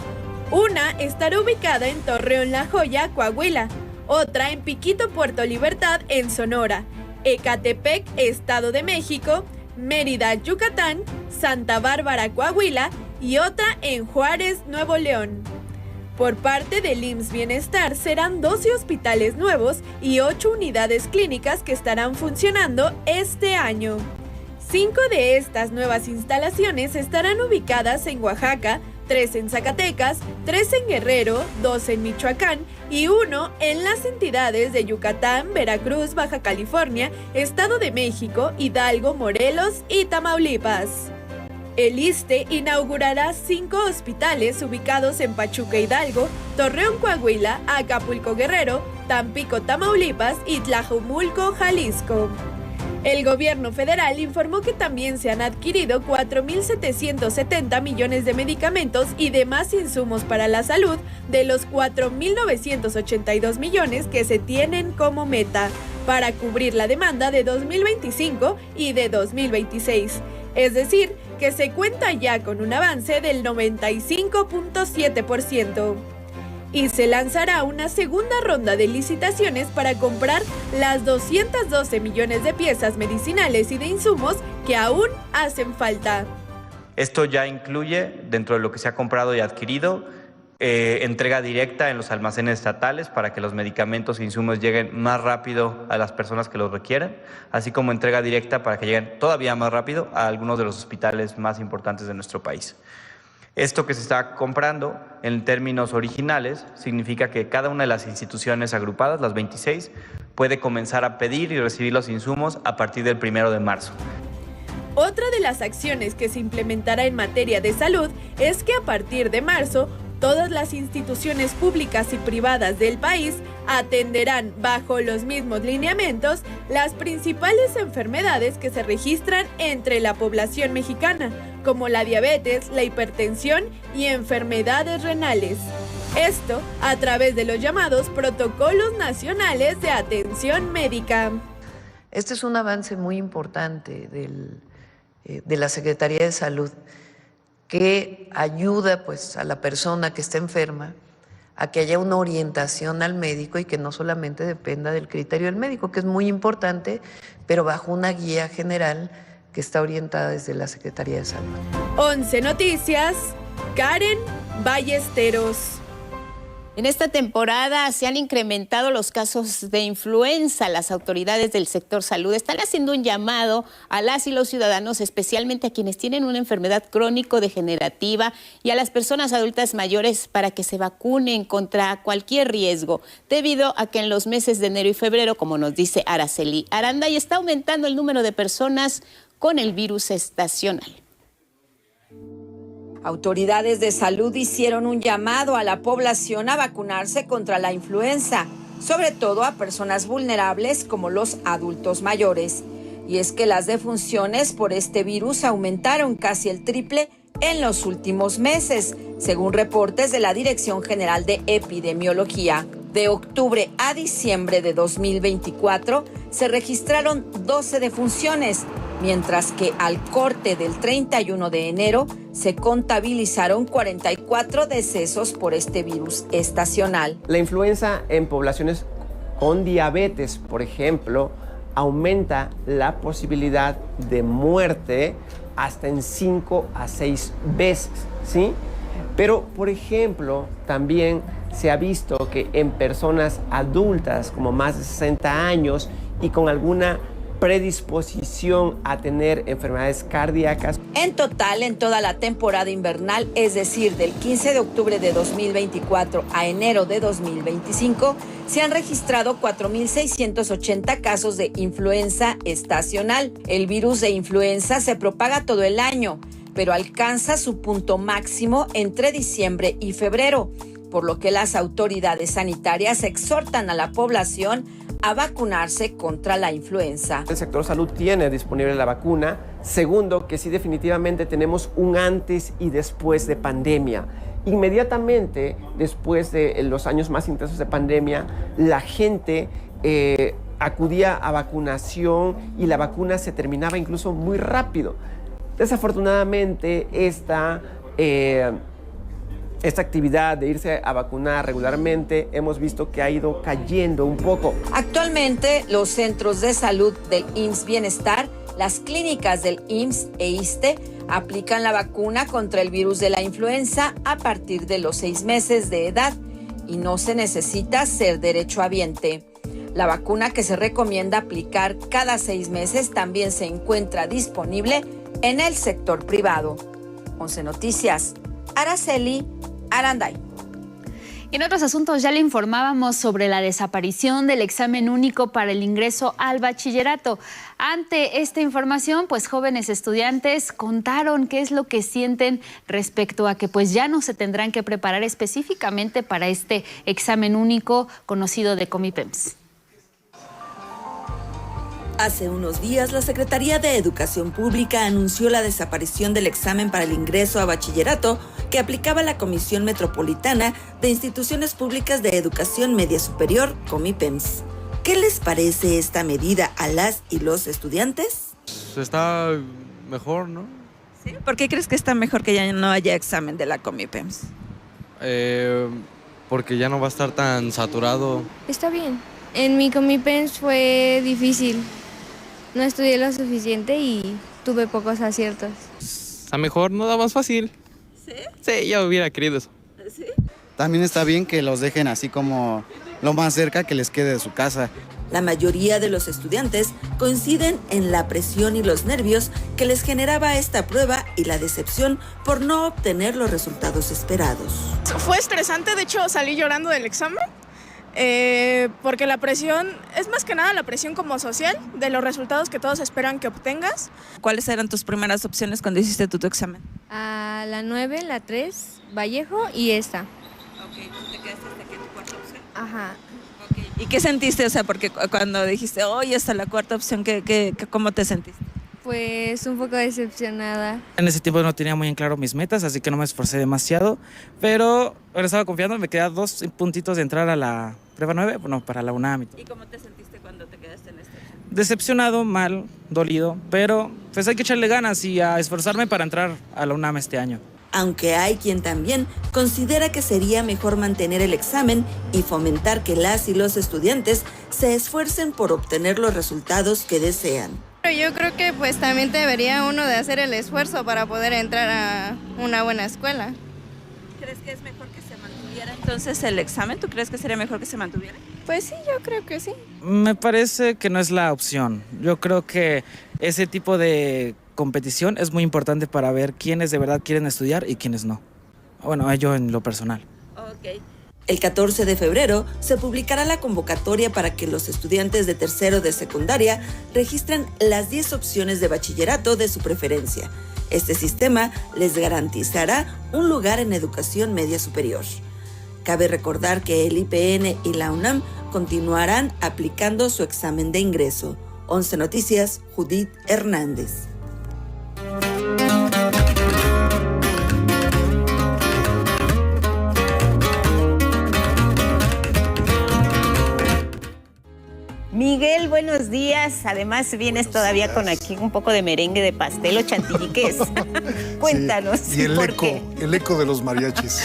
Una estará ubicada en Torreón, La Joya, Coahuila, otra en Piquito, Puerto Libertad, en Sonora, Ecatepec, Estado de México, Mérida, Yucatán, Santa Bárbara, Coahuila y otra en Juárez, Nuevo León. Por parte del IMSS Bienestar serán 12 hospitales nuevos y 8 unidades clínicas que estarán funcionando este año. 5 de estas nuevas instalaciones estarán ubicadas en Oaxaca, 3 en Zacatecas, 3 en Guerrero, 2 en Michoacán y 1 en las entidades de Yucatán, Veracruz, Baja California, Estado de México, Hidalgo, Morelos y Tamaulipas. El ISSSTE inaugurará 5 hospitales ubicados en Pachuca, Hidalgo, Torreón, Coahuila, Acapulco, Guerrero, Tampico, Tamaulipas y Tlajomulco, Jalisco. El gobierno federal informó que también se han adquirido 4.770 millones de medicamentos y demás insumos para la salud de los 4.982 millones que se tienen como meta para cubrir la demanda de 2025 y de 2026. Es decir, que se cuenta ya con un avance del 95.7%. y se lanzará una segunda ronda de licitaciones para comprar las 212 millones de piezas medicinales y de insumos que aún hacen falta. Esto ya incluye, dentro de lo que se ha comprado y adquirido, entrega directa en los almacenes estatales para que los medicamentos e insumos lleguen más rápido a las personas que los requieren, así como entrega directa para que lleguen todavía más rápido a algunos de los hospitales más importantes de nuestro país. Esto que se está comprando en términos originales significa que cada una de las instituciones agrupadas, las 26, puede comenzar a pedir y recibir los insumos a partir del 1 de marzo. Otra de las acciones que se implementará en materia de salud es que a partir de marzo, todas las instituciones públicas y privadas del país atenderán bajo los mismos lineamientos las principales enfermedades que se registran entre la población mexicana, como la diabetes, la hipertensión y enfermedades renales. Esto a través de los llamados protocolos nacionales de atención médica. Este es un avance muy importante de la Secretaría de Salud, que ayuda pues a la persona que está enferma a que haya una orientación al médico y que no solamente dependa del criterio del médico, que es muy importante, pero bajo una guía general que está orientada desde la Secretaría de Salud. 11 Noticias, Karen Ballesteros. En esta temporada se han incrementado los casos de influenza. Las autoridades del sector salud están haciendo un llamado a las y los ciudadanos, especialmente a quienes tienen una enfermedad crónico-degenerativa y a las personas adultas mayores, para que se vacunen contra cualquier riesgo, debido a que en los meses de enero y febrero, como nos dice Araceli Aranday, está aumentando el número de personas con el virus estacional. Autoridades de salud hicieron un llamado a la población a vacunarse contra la influenza, sobre todo a personas vulnerables como los adultos mayores. Y es que las defunciones por este virus aumentaron casi el triple en los últimos meses, según reportes de la Dirección General de Epidemiología. De octubre a diciembre de 2024 se registraron 12 defunciones, mientras que al corte del 31 de enero se contabilizaron 44 decesos por este virus estacional. La influenza en poblaciones con diabetes, por ejemplo, aumenta la posibilidad de muerte hasta en 5 a 6 veces, ¿sí? Pero, por ejemplo, también se ha visto que en personas adultas, como más de 60 años y con alguna predisposición a tener enfermedades cardíacas. En total, en toda la temporada invernal, es decir, del 15 de octubre de 2024 a enero de 2025, se han registrado 4.680 casos de influenza estacional. El virus de influenza se propaga todo el año, pero alcanza su punto máximo entre diciembre y febrero, por lo que las autoridades sanitarias exhortan a la población a vacunarse contra la influenza. El sector salud tiene disponible la vacuna. Segundo, que sí definitivamente tenemos un antes y después de pandemia. Inmediatamente después de los años más intensos de pandemia, la gente acudía a vacunación y la vacuna se terminaba incluso muy rápido. Desafortunadamente, esta actividad de irse a vacunar regularmente hemos visto que ha ido cayendo un poco. Actualmente, los centros de salud del IMSS Bienestar, las clínicas del IMSS e ISSSTE aplican la vacuna contra el virus de la influenza a partir de los 6 meses de edad y no se necesita ser derechohabiente. La vacuna que se recomienda aplicar cada 6 meses también se encuentra disponible en el sector privado. 11 Noticias, Araceli Aranday. En otros asuntos ya le informábamos sobre la desaparición del examen único para el ingreso al bachillerato. Ante esta información, pues jóvenes estudiantes contaron qué es lo que sienten respecto a que pues ya no se tendrán que preparar específicamente para este examen único conocido de Comipems. Hace unos días, la Secretaría de Educación Pública anunció la desaparición del examen para el ingreso a bachillerato que aplicaba la Comisión Metropolitana de Instituciones Públicas de Educación Media Superior, Comipems. ¿Qué les parece esta medida a las y los estudiantes? Está mejor, ¿no? ¿Sí? ¿Por qué crees que está mejor que ya no haya examen de la Comipems? porque ya no va a estar tan saturado. Está bien. En mi Comipens fue difícil. No estudié lo suficiente y tuve pocos aciertos. A mejor no da más fácil. ¿Sí? Sí, ya hubiera querido eso. ¿Sí? También está bien que los dejen así como lo más cerca que les quede de su casa. La mayoría de los estudiantes coinciden en la presión y los nervios que les generaba esta prueba y la decepción por no obtener los resultados esperados. Fue estresante, de hecho salí llorando del examen, porque la presión, es más que nada la presión como social, de los resultados que todos esperan que obtengas. ¿Cuáles eran tus primeras opciones cuando hiciste tu examen? A la 9, la 3, Vallejo y esta. Ok, ¿te quedaste hasta aquí tu cuarta opción? Ajá. Okay. ¿Y qué sentiste? O sea, porque cuando dijiste, oye, hasta la cuarta opción, ¿cómo te sentiste? Pues un poco decepcionada. En ese tiempo no tenía muy en claro mis metas, así que no me esforcé demasiado, pero ahora estaba confiando, me quedaba 2 puntitos de entrar a la prueba 9, bueno, para la UNAM. ¿Y cómo te sentiste cuando te quedaste en esta opción? Decepcionado, mal, dolido, pero pues hay que echarle ganas y a esforzarme para entrar a la UNAM este año. Aunque hay quien también considera que sería mejor mantener el examen y fomentar que las y los estudiantes se esfuercen por obtener los resultados que desean. Yo creo que pues también debería uno de hacer el esfuerzo para poder entrar a una buena escuela. ¿Crees que es mejor que se mantuviera entonces el examen? ¿Tú crees que sería mejor que se mantuviera? Pues sí, yo creo que sí. Me parece que no es la opción. Yo creo que ese tipo de competición es muy importante para ver quiénes de verdad quieren estudiar y quiénes no. Bueno, yo en lo personal. Ok. El 14 de febrero se publicará la convocatoria para que los estudiantes de tercero de secundaria registren las 10 opciones de bachillerato de su preferencia. Este sistema les garantizará un lugar en educación media superior. Cabe recordar que el IPN y la UNAM continuarán aplicando su examen de ingreso. 11 Noticias, Judith Hernández. Miguel, buenos días. Además vienes todavía con aquí un poco de merengue de pastel o chantilly, ¿qué es? Cuéntanos. Sí, y el eco de los mariachis.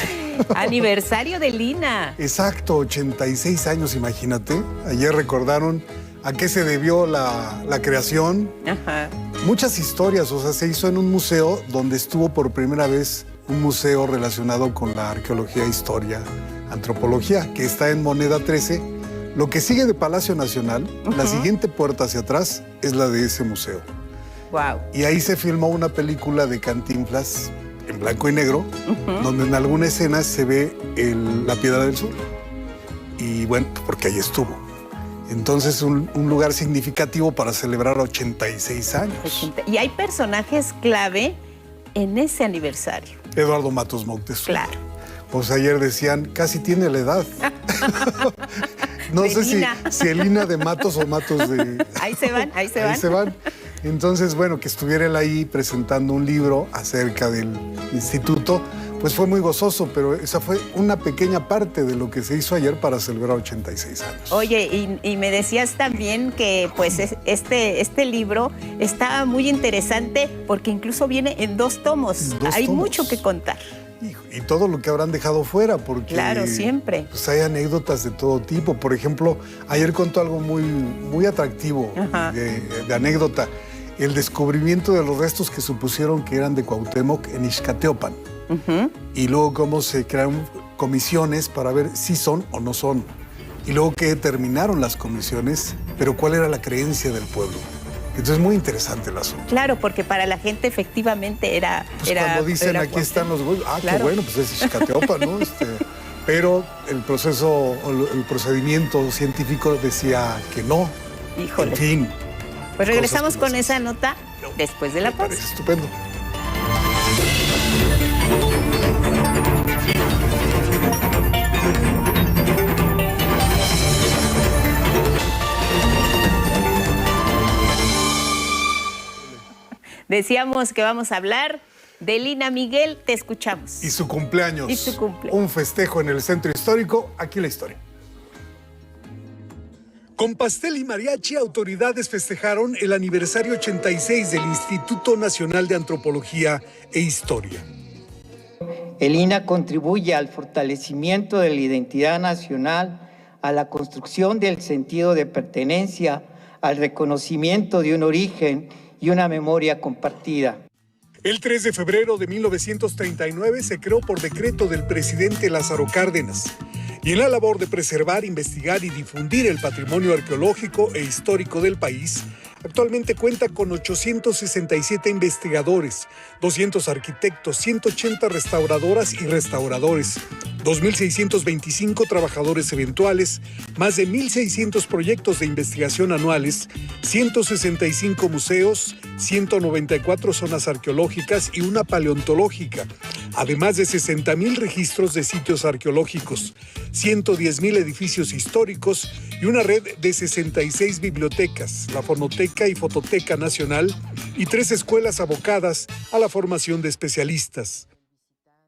Aniversario de Lina. Exacto, 86 años, imagínate. Ayer recordaron a qué se debió la creación. Ajá. Muchas historias, o sea, se hizo en un museo donde estuvo por primera vez un museo relacionado con la arqueología, historia, antropología, que está en Moneda 13. Lo que sigue de Palacio Nacional, la siguiente puerta hacia atrás es la de ese museo. Wow. Y ahí se filmó una película de Cantinflas en blanco y negro, donde en alguna escena se ve la Piedra del Sur. Y bueno, porque ahí estuvo. Entonces, un lugar significativo para celebrar 86 años. Y hay personajes clave en ese aniversario. Eduardo Matos Moctezuma. Claro. Pues ayer decían, casi tiene la edad. No sé si Elina de Matos o Matos de... Ahí se van. Ahí se van. Entonces, bueno, que estuviera él ahí presentando un libro acerca del instituto, pues fue muy gozoso, pero esa fue una pequeña parte de lo que se hizo ayer para celebrar 86 años. Oye, y me decías también que pues este libro está muy interesante porque incluso viene en 2 tomos. Hay mucho que contar. Y todo lo que habrán dejado fuera, porque... Claro, siempre. Pues hay anécdotas de todo tipo. Por ejemplo, ayer contó algo muy atractivo de anécdota. El descubrimiento de los restos que supusieron que eran de Cuauhtémoc en Ixcateopan. Y luego cómo se crearon comisiones para ver si son o no son. Y luego que determinaron las comisiones, pero cuál era la creencia del pueblo. Entonces es muy interesante el asunto. Claro, porque para la gente efectivamente era... Pues cuando dicen aquí están los huesos, claro. Qué bueno, pues es Ixcateopan, ¿no? Pero el procedimiento científico decía que no. Híjole. En fin. Pues regresamos con esa nota después de la pausa. Parece estupendo. Decíamos que vamos a hablar de Lina. Miguel, te escuchamos. Y su cumpleaños. Y su cumpleaños. Un festejo en el centro histórico. Aquí la historia. Con pastel y mariachi, autoridades festejaron el aniversario 86 del Instituto Nacional de Antropología e Historia. el INAH contribuye al fortalecimiento de la identidad nacional, a la construcción del sentido de pertenencia, al reconocimiento de un origen y una memoria compartida. El 3 de febrero de 1939 se creó por decreto del presidente Lázaro Cárdenas. Y en la labor de preservar, investigar y difundir el patrimonio arqueológico e histórico del país, actualmente cuenta con 867 investigadores, 200 arquitectos, 180 restauradoras y restauradores, 2.625 trabajadores eventuales, más de 1.600 proyectos de investigación anuales, 165 museos, 194 zonas arqueológicas y una paleontológica, además de 60.000 registros de sitios arqueológicos, 110.000 edificios históricos y una red de 66 bibliotecas, la Fonoteca y Fototeca Nacional, y 3 escuelas abocadas a la formación de especialistas.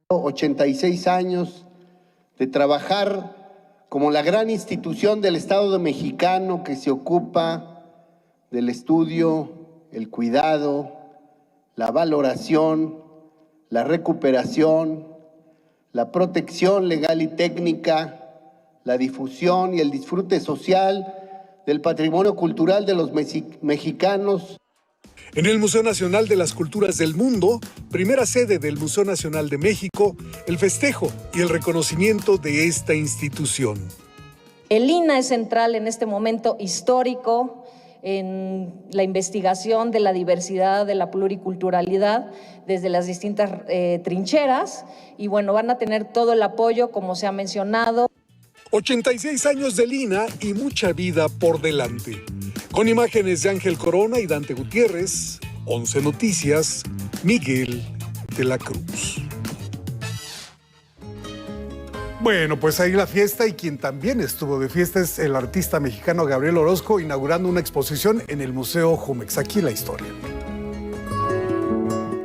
86 años de trabajar como la gran institución del Estado mexicano que se ocupa del estudio, el cuidado, la valoración, la recuperación, la protección legal y técnica, la difusión y el disfrute social del patrimonio cultural de los mexicanos. En el Museo Nacional de las Culturas del Mundo, primera sede del Museo Nacional de México, el festejo y el reconocimiento de esta institución. El INAH es central en este momento histórico en la investigación de la diversidad, de la pluriculturalidad, desde las distintas trincheras, y bueno, van a tener todo el apoyo, como se ha mencionado. 86 años del INAH y mucha vida por delante. Con imágenes de Ángel Corona y Dante Gutiérrez, 11 Noticias, Miguel de la Cruz. Bueno, pues ahí la fiesta, y quien también estuvo de fiesta es el artista mexicano Gabriel Orozco, inaugurando una exposición en el Museo Jumex. Aquí la historia.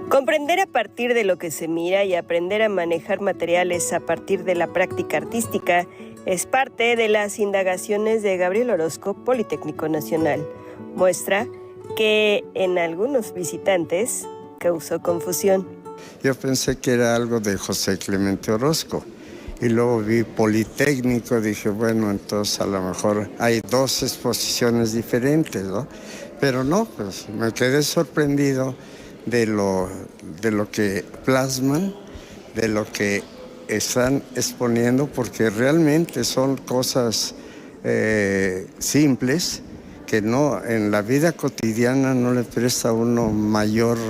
Comprender a partir de lo que se mira y aprender a manejar materiales a partir de la práctica artística es parte de las indagaciones de Gabriel Orozco, Politécnico Nacional. Muestra que en algunos visitantes causó confusión. Yo pensé que era algo de José Clemente Orozco. Y luego vi Politécnico, dije, bueno, entonces a lo mejor hay 2 exposiciones diferentes, ¿no? Pero no, pues me quedé sorprendido de lo que plasman, de lo que están exponiendo, porque realmente son cosas simples que no, en la vida cotidiana no le presta a uno mayor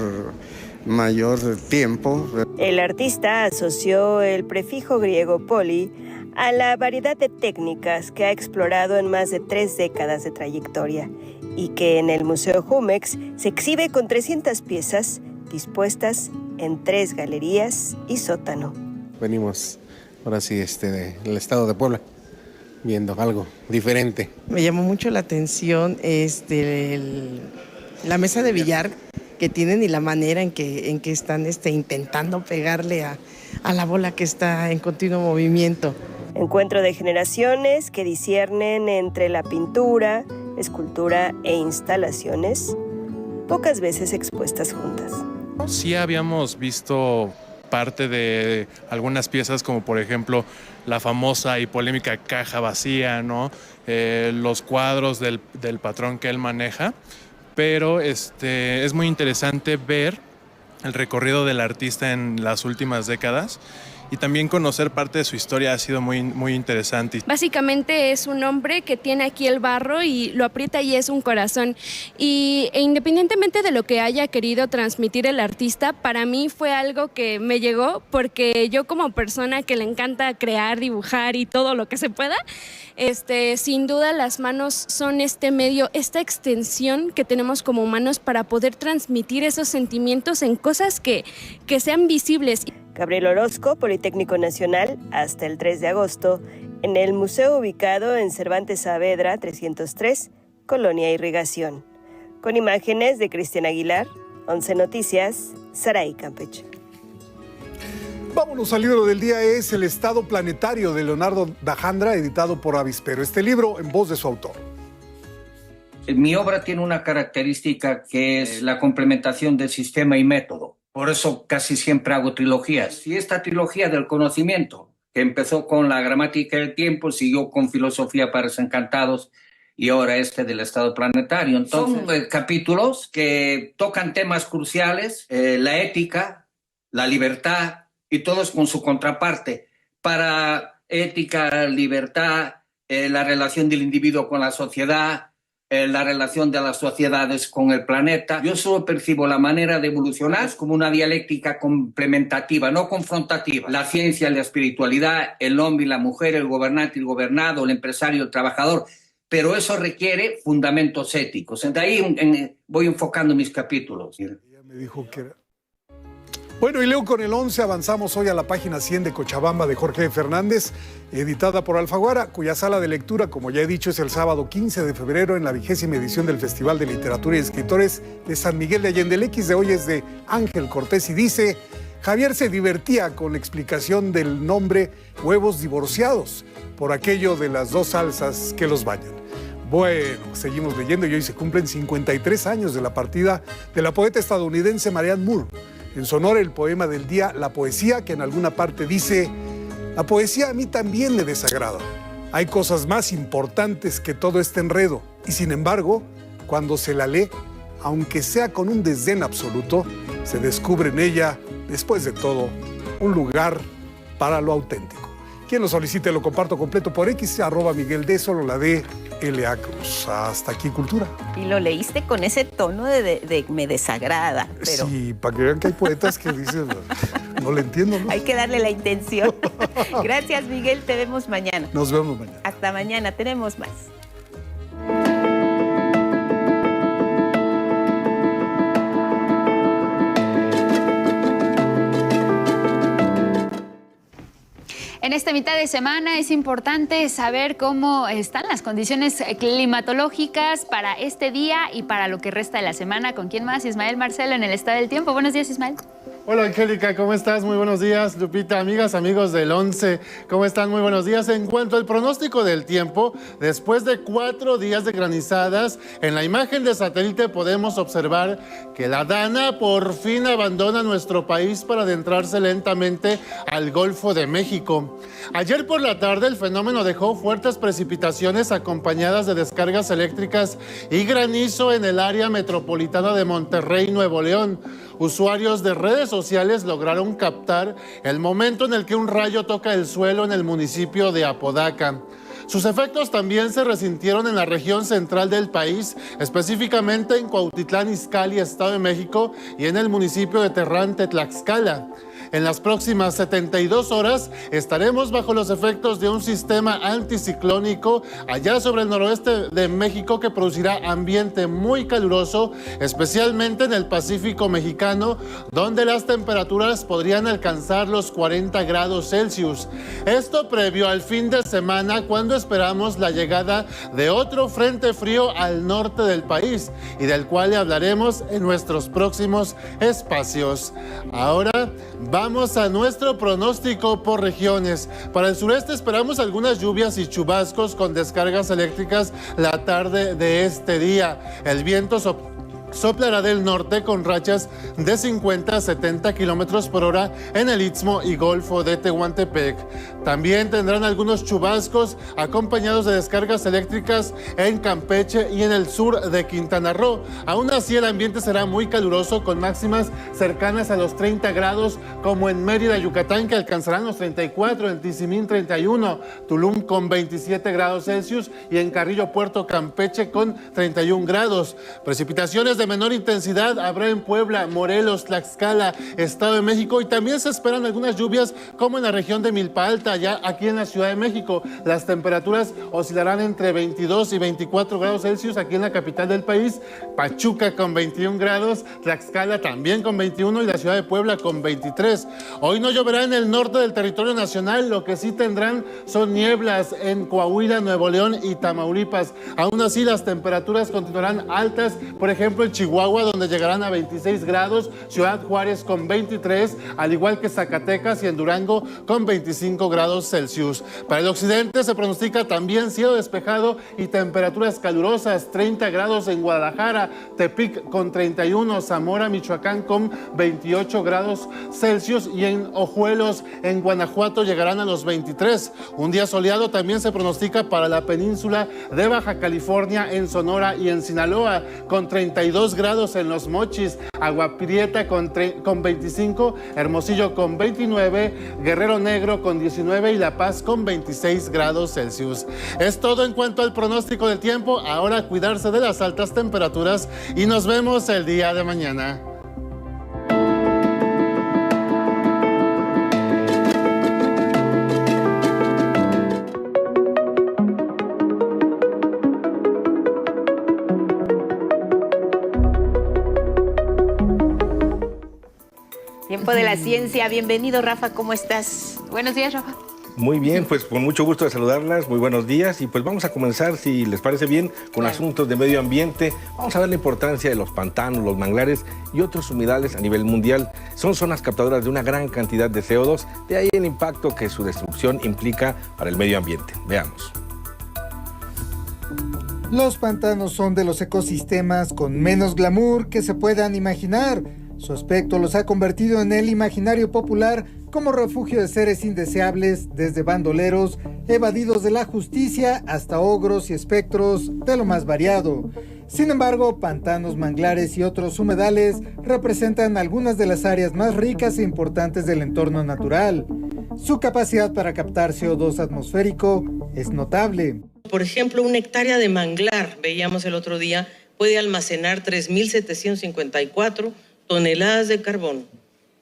tiempo. El artista asoció el prefijo griego poli a la variedad de técnicas que ha explorado en más de 3 décadas de trayectoria y que en el Museo Jumex se exhibe con 300 piezas dispuestas en 3 galerías y sótano. Venimos ahora sí del estado de Puebla, viendo algo diferente. Me llamó mucho la atención la mesa de billar que tienen y la manera en que están intentando pegarle a la bola que está en continuo movimiento. Encuentro de generaciones que disciernen entre la pintura, escultura e instalaciones, pocas veces expuestas juntas. Sí habíamos visto parte de algunas piezas, como por ejemplo la famosa y polémica caja vacía, ¿no? Los cuadros del patrón que él maneja, pero es muy interesante ver el recorrido del artista en las últimas décadas y también conocer parte de su historia ha sido muy, muy interesante. Básicamente es un hombre que tiene aquí el barro y lo aprieta y es un corazón. E independientemente de lo que haya querido transmitir el artista, para mí fue algo que me llegó porque yo como persona que le encanta crear, dibujar y todo lo que se pueda, sin duda las manos son este medio, esta extensión que tenemos como humanos para poder transmitir esos sentimientos en cosas que sean visibles. Gabriel Orozco, Politécnico Nacional, hasta el 3 de agosto, en el museo ubicado en Cervantes Saavedra 303, Colonia Irrigación. Con imágenes de Cristian Aguilar, 11 Noticias, Saray, Campeche. Vámonos al libro del día, es El Estado Planetario de Leonardo Dajandra, editado por Avispero. Este libro en voz de su autor. Mi obra tiene una característica que es la complementación del sistema y método. Por eso casi siempre hago trilogías. Y esta trilogía del conocimiento, que empezó con la gramática del tiempo, siguió con filosofía para desencantados y ahora del estado planetario. Entonces, son capítulos que tocan temas cruciales, la ética, la libertad y todos con su contraparte. Para ética, libertad, la relación del individuo con la sociedad, la relación de las sociedades con el planeta. Yo solo percibo la manera de evolucionar como una dialéctica complementativa, no confrontativa. La ciencia, la espiritualidad, el hombre y la mujer, el gobernante y el gobernado, el empresario, el trabajador. Pero eso requiere fundamentos éticos. De ahí voy enfocando mis capítulos. Ella me dijo que era... Bueno, y leo con el 11, avanzamos hoy a la página 100 de Cochabamba de Jorge Fernández, editada por Alfaguara, cuya sala de lectura, como ya he dicho, es el sábado 15 de febrero en la 20ª edición del Festival de Literatura y Escritores de San Miguel de Allende. El X de hoy es de Ángel Cortés y dice: Javier se divertía con la explicación del nombre Huevos Divorciados, por aquello de las dos salsas que los bañan. Bueno, seguimos leyendo y hoy se cumplen 53 años de la partida de la poeta estadounidense Marianne Moore. En su honor, el poema del día, La Poesía, que en alguna parte dice: la poesía a mí también me desagrada. Hay cosas más importantes que todo este enredo. Y sin embargo, cuando se la lee, aunque sea con un desdén absoluto, se descubre en ella, después de todo, un lugar para lo auténtico. Quien lo solicite lo comparto completo por X, @MiguelD, solo la D, L.A. Cruz. Hasta aquí, Cultura. Y lo leíste con ese tono de me desagrada. Pero... Sí, para que vean que hay poetas que dicen, no le entiendo, ¿no? Hay que darle la intención. Gracias, Miguel, te vemos mañana. Nos vemos mañana. Hasta mañana, tenemos más. En esta mitad de semana es importante saber cómo están las condiciones climatológicas para este día y para lo que resta de la semana. ¿Con quién más? Ismael Marcelo en el Estado del Tiempo. Buenos días, Ismael. Hola, Angélica, ¿cómo estás? Muy buenos días. Lupita, amigas, amigos del 11, ¿cómo están? Muy buenos días. En cuanto al pronóstico del tiempo, después de 4 días de granizadas, en la imagen de satélite podemos observar que la Dana por fin abandona nuestro país para adentrarse lentamente al Golfo de México. Ayer por la tarde el fenómeno dejó fuertes precipitaciones acompañadas de descargas eléctricas y granizo en el área metropolitana de Monterrey, Nuevo León. Usuarios de redes sociales lograron captar el momento en el que un rayo toca el suelo en el municipio de Apodaca. Sus efectos también se resintieron en la región central del país, específicamente en Cuautitlán Izcalli, Estado de México, y en el municipio de Terrante, Tlaxcala. En las próximas 72 horas estaremos bajo los efectos de un sistema anticiclónico allá sobre el noroeste de México que producirá ambiente muy caluroso, especialmente en el Pacífico mexicano, donde las temperaturas podrían alcanzar los 40 grados Celsius. Esto previo al fin de semana, cuando esperamos la llegada de otro frente frío al norte del país y del cual le hablaremos en nuestros próximos espacios. Ahora vamos a nuestro pronóstico por regiones. Para el sureste esperamos algunas lluvias y chubascos con descargas eléctricas la tarde de este día. El viento soplará del norte con rachas de 50 a 70 kilómetros por hora en el Istmo y Golfo de Tehuantepec. También tendrán algunos chubascos acompañados de descargas eléctricas en Campeche y en el sur de Quintana Roo. Aún así, el ambiente será muy caluroso con máximas cercanas a los 30 grados, como en Mérida, Yucatán, que alcanzarán los 34, en Tizimín 31, Tulum con 27 grados Celsius y en Carrillo Puerto, Campeche con 31 grados. Precipitaciones de menor intensidad habrá en Puebla, Morelos, Tlaxcala, Estado de México, y también se esperan algunas lluvias como en la región de Milpa Alta, ya aquí en la Ciudad de México. Las temperaturas oscilarán entre 22 y 24 grados Celsius aquí en la capital del país, Pachuca con 21 grados, Tlaxcala también con 21 y la Ciudad de Puebla con 23. Hoy no lloverá en el norte del territorio nacional, lo que sí tendrán son nieblas en Coahuila, Nuevo León y Tamaulipas. Aún así, las temperaturas continuarán altas, por ejemplo, en Chihuahua, donde llegarán a 26 grados, Ciudad Juárez con 23, al igual que Zacatecas y en Durango con 25 grados Celsius. Para el occidente se pronostica también cielo despejado y temperaturas calurosas, 30 grados en Guadalajara, Tepic con 31, Zamora, Michoacán con 28 grados Celsius y en Ojuelos, en Guanajuato, llegarán a los 23. Un día soleado también se pronostica para la península de Baja California, en Sonora y en Sinaloa, con 32 grados en Los Mochis, Agua Prieta con 25, Hermosillo con 29, Guerrero Negro con 19 y La Paz con 26 grados Celsius. Es todo en cuanto al pronóstico del tiempo. Ahora cuidarse de las altas temperaturas y nos vemos el día de mañana. Tiempo de la ciencia. Bienvenido, Rafa. ¿Cómo estás? Buenos días, Rafa. Muy bien, pues con mucho gusto de saludarlas, muy buenos días y pues vamos a comenzar, si les parece bien, con asuntos de medio ambiente. Vamos a ver la importancia de los pantanos, los manglares y otros humedales a nivel mundial. Son zonas captadoras de una gran cantidad de CO2, de ahí el impacto que su destrucción implica para el medio ambiente. Veamos. Los pantanos son de los ecosistemas con menos glamour que se puedan imaginar. Su aspecto los ha convertido en el imaginario popular como refugio de seres indeseables, desde bandoleros, evadidos de la justicia, hasta ogros y espectros de lo más variado. Sin embargo, pantanos, manglares y otros humedales representan algunas de las áreas más ricas e importantes del entorno natural. Su capacidad para captar CO2 atmosférico es notable. Por ejemplo, una hectárea de manglar, veíamos el otro día, puede almacenar 3.754 toneladas de carbono.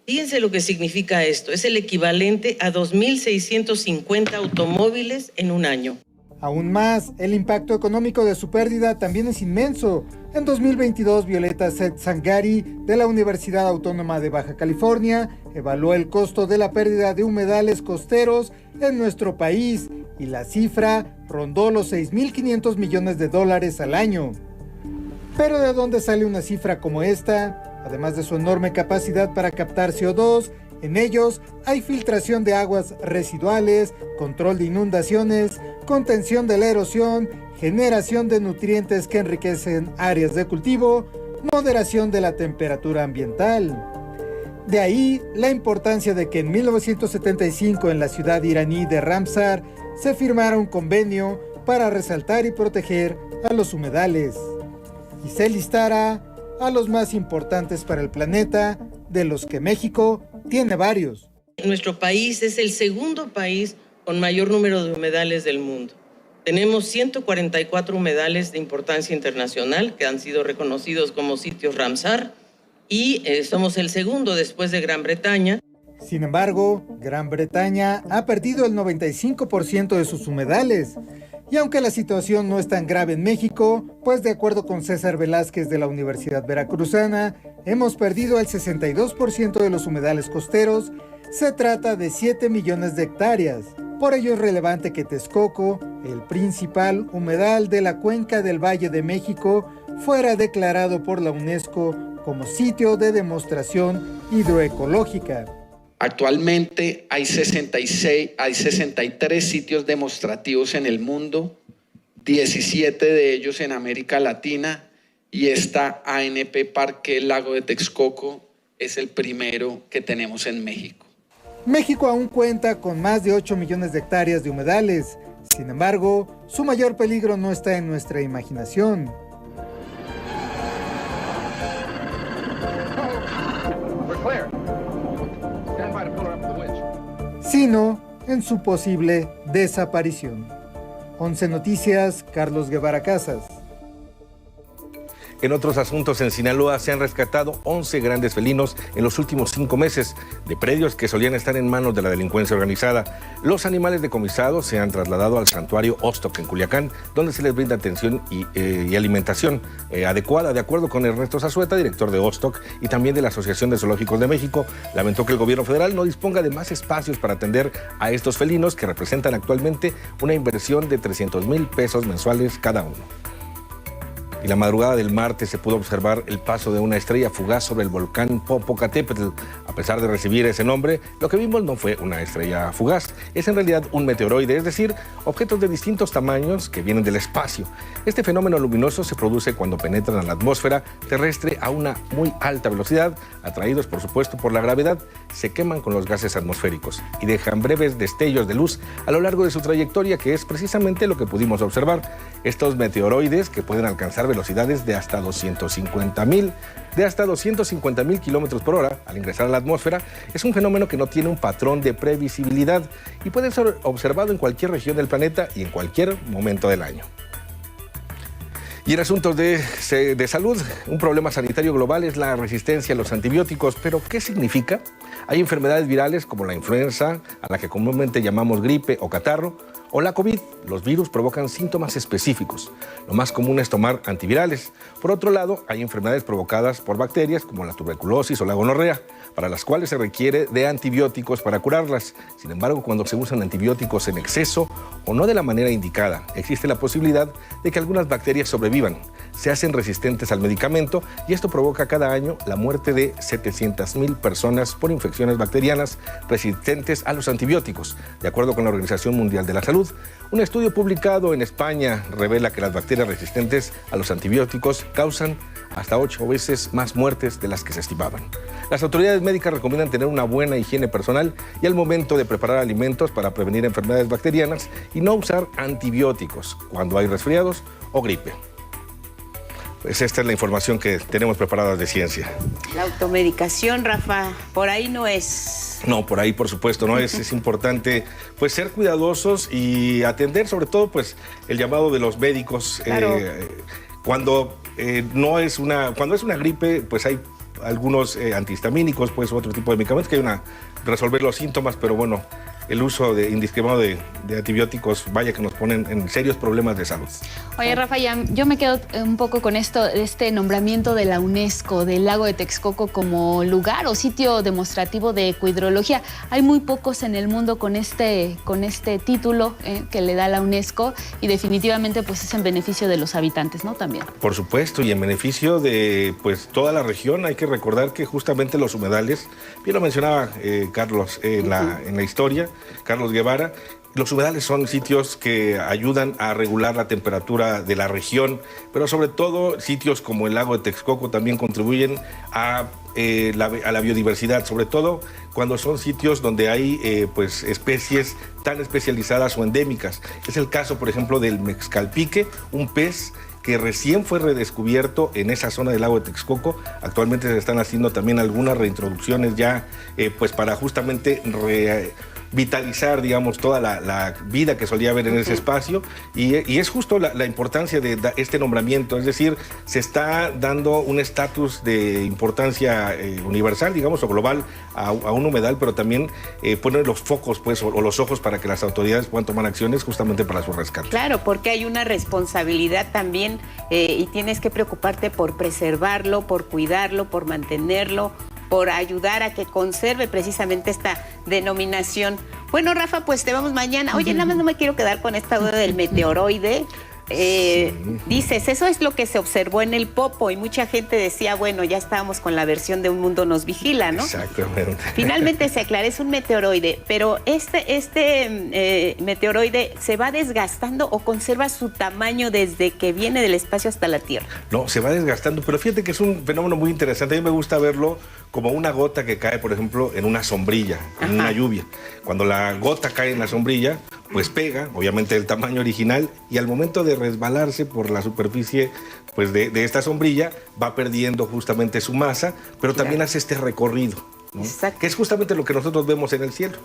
Fíjense lo que significa esto. Es el equivalente a 2.650 automóviles en un año. Aún más, el impacto económico de su pérdida también es inmenso. En 2022, Violeta Seth-Zangari, de la Universidad Autónoma de Baja California, evaluó el costo de la pérdida de humedales costeros en nuestro país y la cifra rondó los $6.500 millones al año. Pero ¿de dónde sale una cifra como esta? Además de su enorme capacidad para captar CO2, en ellos hay filtración de aguas residuales, control de inundaciones, contención de la erosión, generación de nutrientes que enriquecen áreas de cultivo, moderación de la temperatura ambiental. De ahí la importancia de que en 1975 en la ciudad iraní de Ramsar se firmara un convenio para resaltar y proteger a los humedales. Y se listara a los más importantes para el planeta, de los que México tiene varios. Nuestro país es el segundo país con mayor número de humedales del mundo. Tenemos 144 humedales de importancia internacional que han sido reconocidos como sitios Ramsar y somos el segundo después de Gran Bretaña. Sin embargo, Gran Bretaña ha perdido el 95% de sus humedales. Y aunque la situación no es tan grave en México, pues de acuerdo con César Velázquez de la Universidad Veracruzana, hemos perdido el 62% de los humedales costeros. Se trata de 7 millones de hectáreas. Por ello es relevante que Texcoco, el principal humedal de la cuenca del Valle de México, fuera declarado por la UNESCO como sitio de demostración hidroecológica. Actualmente hay 63 sitios demostrativos en el mundo, 17 de ellos en América Latina, y esta ANP Parque Lago de Texcoco es el primero que tenemos en México. México aún cuenta con más de 8 millones de hectáreas de humedales. Sin embargo, su mayor peligro no está en nuestra imaginación. Sino en su posible desaparición. 11 Noticias, Carlos Guevara Casas. En otros asuntos, en Sinaloa se han rescatado 11 grandes felinos en los últimos 5 meses de predios que solían estar en manos de la delincuencia organizada. Los animales decomisados se han trasladado al santuario Ostoc en Culiacán, donde se les brinda atención y alimentación adecuada. De acuerdo con Ernesto Zazueta, director de Ostoc y también de la Asociación de Zoológicos de México, lamentó que el gobierno federal no disponga de más espacios para atender a estos felinos, que representan actualmente una inversión de $300,000 mensuales cada uno. y la madrugada del martes se pudo observar el paso de una estrella fugaz sobre el volcán Popocatépetl. A pesar de recibir ese nombre, lo que vimos no fue una estrella fugaz, es en realidad un meteoroide, es decir, objetos de distintos tamaños que vienen del espacio. Este fenómeno luminoso se produce cuando penetran a la atmósfera terrestre a una muy alta velocidad, atraídos por supuesto por la gravedad, se queman con los gases atmosféricos y dejan breves destellos de luz a lo largo de su trayectoria, que es precisamente lo que pudimos observar. Estos meteoroides, que pueden alcanzar velocidades de hasta 250.000 kilómetros por hora al ingresar a la atmósfera, es un fenómeno que no tiene un patrón de previsibilidad y puede ser observado en cualquier región del planeta y en cualquier momento del año. Y en asuntos de salud, un problema sanitario global es la resistencia a los antibióticos. ¿Pero qué significa? Hay enfermedades virales como la influenza, a la que comúnmente llamamos gripe o catarro, o la COVID. Los virus provocan síntomas específicos. Lo más común es tomar antivirales. Por otro lado, hay enfermedades provocadas por bacterias como la tuberculosis o la gonorrea, para las cuales se requiere de antibióticos para curarlas. Sin embargo, cuando se usan antibióticos en exceso o no de la manera indicada, existe la posibilidad de que algunas bacterias sobrevivan, se hacen resistentes al medicamento y esto provoca cada año la muerte de 700,000 personas por infecciones bacterianas resistentes a los antibióticos. De acuerdo con la Organización Mundial de la Salud, un estudio publicado en España revela que las bacterias resistentes a los antibióticos causan hasta 8 veces más muertes de las que se estimaban. Las autoridades médicas recomiendan tener una buena higiene personal y al momento de preparar alimentos para prevenir enfermedades bacterianas y no usar antibióticos cuando hay resfriados o gripe. Pues esta es la información que tenemos preparada de ciencia. La automedicación, Rafa, por ahí no es. No, por ahí por supuesto no es. Es importante pues ser cuidadosos y atender sobre todo pues el llamado de los médicos. Claro. Cuando cuando es una gripe, pues hay algunos antihistamínicos, pues otro tipo de medicamentos que ayudan a resolver los síntomas, pero bueno, el uso indiscriminado de antibióticos, vaya que nos ponen en serios problemas de salud. Oye, Rafa, yo me quedo un poco con este nombramiento de la UNESCO del lago de Texcoco como lugar o sitio demostrativo de ecohidrología. Hay muy pocos en el mundo con este título que le da la UNESCO y definitivamente pues es en beneficio de los habitantes, ¿no? También. Por supuesto, y en beneficio de pues toda la región. Hay que recordar que justamente los humedales, bien lo mencionaba Carlos en la historia, Carlos Guevara, los humedales son sitios que ayudan a regular la temperatura de la región, pero sobre todo sitios como el lago de Texcoco también contribuyen a la biodiversidad, sobre todo cuando son sitios donde hay pues especies tan especializadas o endémicas. Es el caso, por ejemplo, del mezcalpique, un pez que recién fue redescubierto en esa zona del lago de Texcoco. Actualmente se están haciendo también algunas reintroducciones ya pues para justamente vitalizar, digamos, toda la vida que solía haber en ese espacio y es justo la importancia de este nombramiento, es decir, se está dando un estatus de importancia universal, digamos, o global a un humedal, pero también poner los focos, pues, o los ojos para que las autoridades puedan tomar acciones justamente para su rescate. Claro, porque hay una responsabilidad también y tienes que preocuparte por preservarlo, por cuidarlo, por mantenerlo, por ayudar a que conserve precisamente esta denominación. Bueno, Rafa, pues te vamos mañana. Oye, nada más no me quiero quedar con esta duda del meteoroide. Dices, eso es lo que se observó en el Popo y mucha gente decía, bueno, ya estábamos con la versión de Un Mundo Nos Vigila, ¿no? Exactamente. Finalmente se aclara, es un meteoroide, pero este meteoroide se va desgastando o conserva su tamaño desde que viene del espacio hasta la Tierra. No, se va desgastando, pero fíjate que es un fenómeno muy interesante. A mí me gusta verlo como una gota que cae, por ejemplo, en una sombrilla, en una lluvia. Cuando la gota cae en la sombrilla, pues pega, obviamente, el tamaño original y al momento de resbalarse por la superficie pues de esta sombrilla, va perdiendo justamente su masa, pero también hace este recorrido, ¿no? Que es justamente lo que nosotros vemos en el cielo.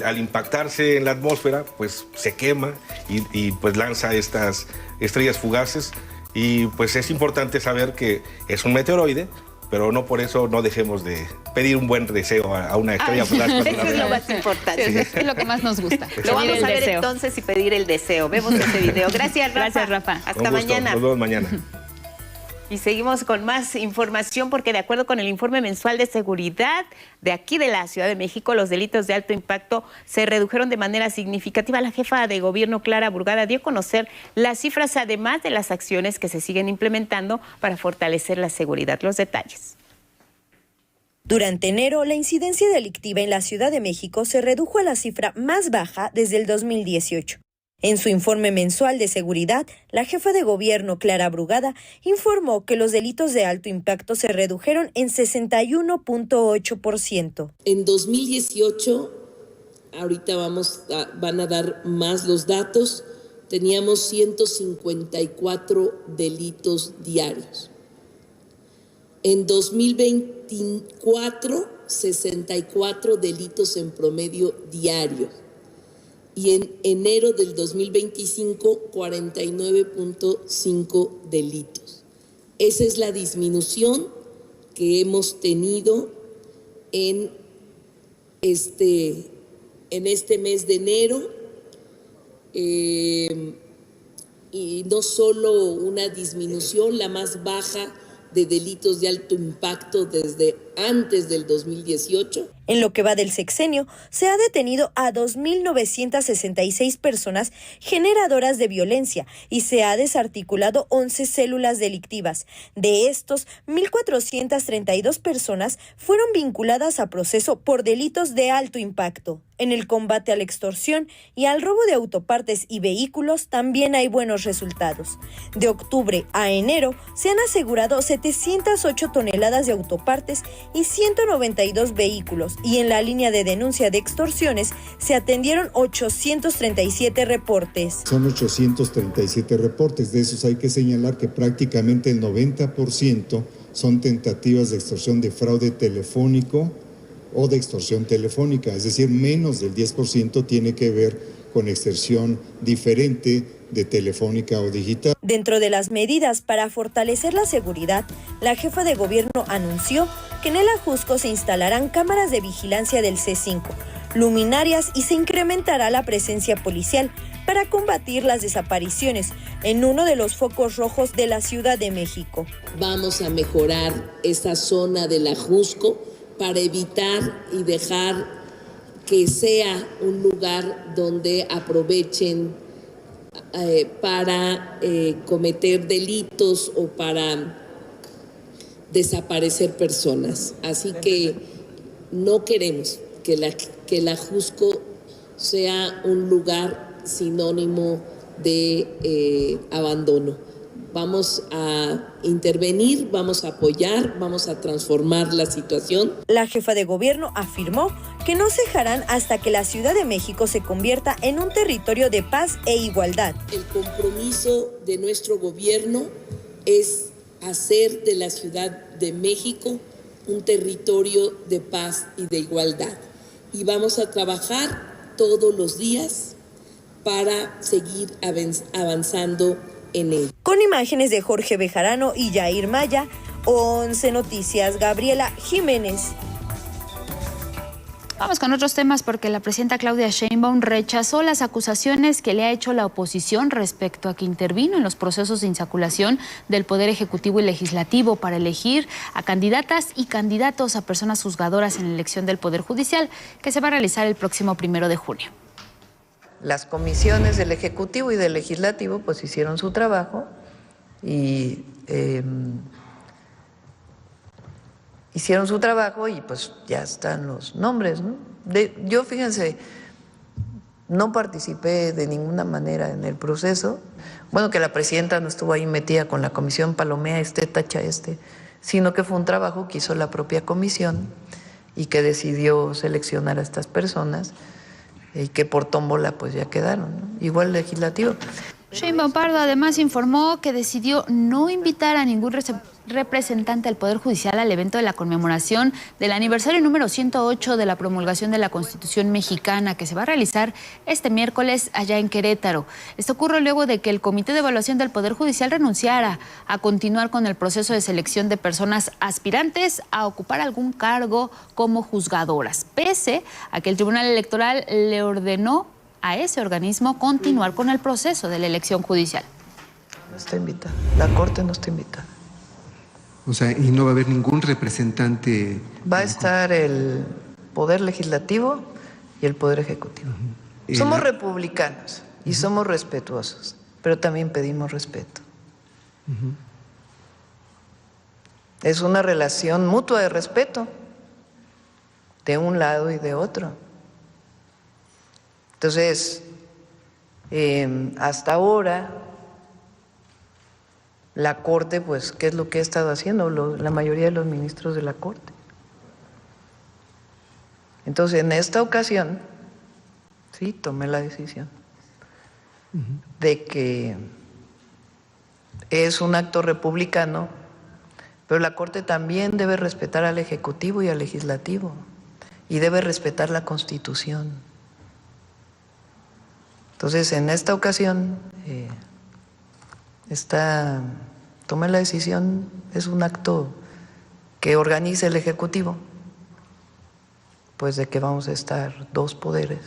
Al impactarse en la atmósfera, pues se quema y pues lanza estas estrellas fugaces y pues es importante saber que es un meteoroide, pero no por eso no dejemos de pedir un buen deseo a una estrella fugaz. Eso es lo más importante. Es lo que más nos gusta. Lo vamos a ver entonces y pedir el deseo. Vemos este video. Gracias, Rafa. Gracias, Rafa. Hasta mañana. Nos vemos mañana. Y seguimos con más información porque de acuerdo con el informe mensual de seguridad de aquí de la Ciudad de México, los delitos de alto impacto se redujeron de manera significativa. La jefa de gobierno, Clara Brugada, dio a conocer las cifras, además de las acciones que se siguen implementando para fortalecer la seguridad. Los detalles. Durante enero, la incidencia delictiva en la Ciudad de México se redujo a la cifra más baja desde el 2018. En su informe mensual de seguridad, la jefa de gobierno, Clara Brugada, informó que los delitos de alto impacto se redujeron en 61.8%. En 2018, ahorita van a dar más los datos, teníamos 154 delitos diarios. En 2024, 64 delitos en promedio diarios. Y en enero del 2025, 49.5 delitos. Esa es la disminución que hemos tenido en este mes de enero. Y no solo una disminución, la más baja de delitos de alto impacto desde antes del 2018. En lo que va del sexenio, se ha detenido a 2.966 personas generadoras de violencia y se ha desarticulado 11 células delictivas. De estos, 1.432 personas fueron vinculadas a proceso por delitos de alto impacto. En el combate a la extorsión y al robo de autopartes y vehículos también hay buenos resultados. De octubre a enero se han asegurado 708 toneladas de autopartes y 192 vehículos, y en la línea de denuncia de extorsiones se atendieron 837 reportes. Son 837 reportes, de esos hay que señalar que prácticamente el 90% son tentativas de extorsión de fraude telefónico o de extorsión telefónica, es decir, menos del 10% tiene que ver con extorsión diferente de telefónica o digital. Dentro de las medidas para fortalecer la seguridad, la jefa de gobierno anunció que en el Ajusco se instalarán cámaras de vigilancia del C5, luminarias y se incrementará la presencia policial para combatir las desapariciones en uno de los focos rojos de la Ciudad de México. Vamos a mejorar esta zona del Ajusco para evitar y dejar que sea un lugar donde aprovechen para cometer delitos o para desaparecer personas. Así que no queremos que el Ajusco sea un lugar sinónimo de abandono. Vamos a intervenir, vamos a apoyar, vamos a transformar la situación. La jefa de gobierno afirmó que no cejarán hasta que la Ciudad de México se convierta en un territorio de paz e igualdad. El compromiso de nuestro gobierno es hacer de la Ciudad de México un territorio de paz y de igualdad. Y vamos a trabajar todos los días para seguir avanzando en él. Con imágenes de Jorge Bejarano y Yair Maya, 11 Noticias, Gabriela Jiménez. Vamos con otros temas porque la presidenta Claudia Sheinbaum rechazó las acusaciones que le ha hecho la oposición respecto a que intervino en los procesos de insaculación del Poder Ejecutivo y Legislativo para elegir a candidatas y candidatos a personas juzgadoras en la elección del Poder Judicial que se va a realizar el próximo 1 de junio. Las comisiones del Ejecutivo y del Legislativo pues hicieron su trabajo y pues ya están los nombres, ¿no? Yo, fíjense, no participé de ninguna manera en el proceso. Bueno, que la presidenta no estuvo ahí metida con la comisión, palomea tacha sino que fue un trabajo que hizo la propia comisión y que decidió seleccionar a estas personas y que por tómbola pues ya quedaron, ¿no? Igual el Legislativo. Sheinbaum Pardo además informó que decidió no invitar a ningún representante del Poder Judicial al evento de la conmemoración del aniversario número 108 de la promulgación de la Constitución mexicana que se va a realizar este miércoles allá en Querétaro. Esto ocurre luego de que el Comité de Evaluación del Poder Judicial renunciara a continuar con el proceso de selección de personas aspirantes a ocupar algún cargo como juzgadoras, pese a que el Tribunal Electoral le ordenó a ese organismo continuar con el proceso de la elección judicial. No está invitada, la Corte no está invitada. O sea, y no va a haber ningún representante. Va a estar el Poder Legislativo y el Poder Ejecutivo. Somos republicanos y somos respetuosos, pero también pedimos respeto. Es una relación mutua de respeto, de un lado y de otro. Entonces, hasta ahora, la Corte, pues, ¿qué es lo que ha estado haciendo la mayoría de los ministros de la Corte? Entonces, en esta ocasión, sí, tomé la decisión de que es un acto republicano, pero la Corte también debe respetar al Ejecutivo y al Legislativo, y debe respetar la Constitución. Entonces, en esta ocasión, tomé la decisión, es un acto que organiza el Ejecutivo, pues de que vamos a estar dos poderes.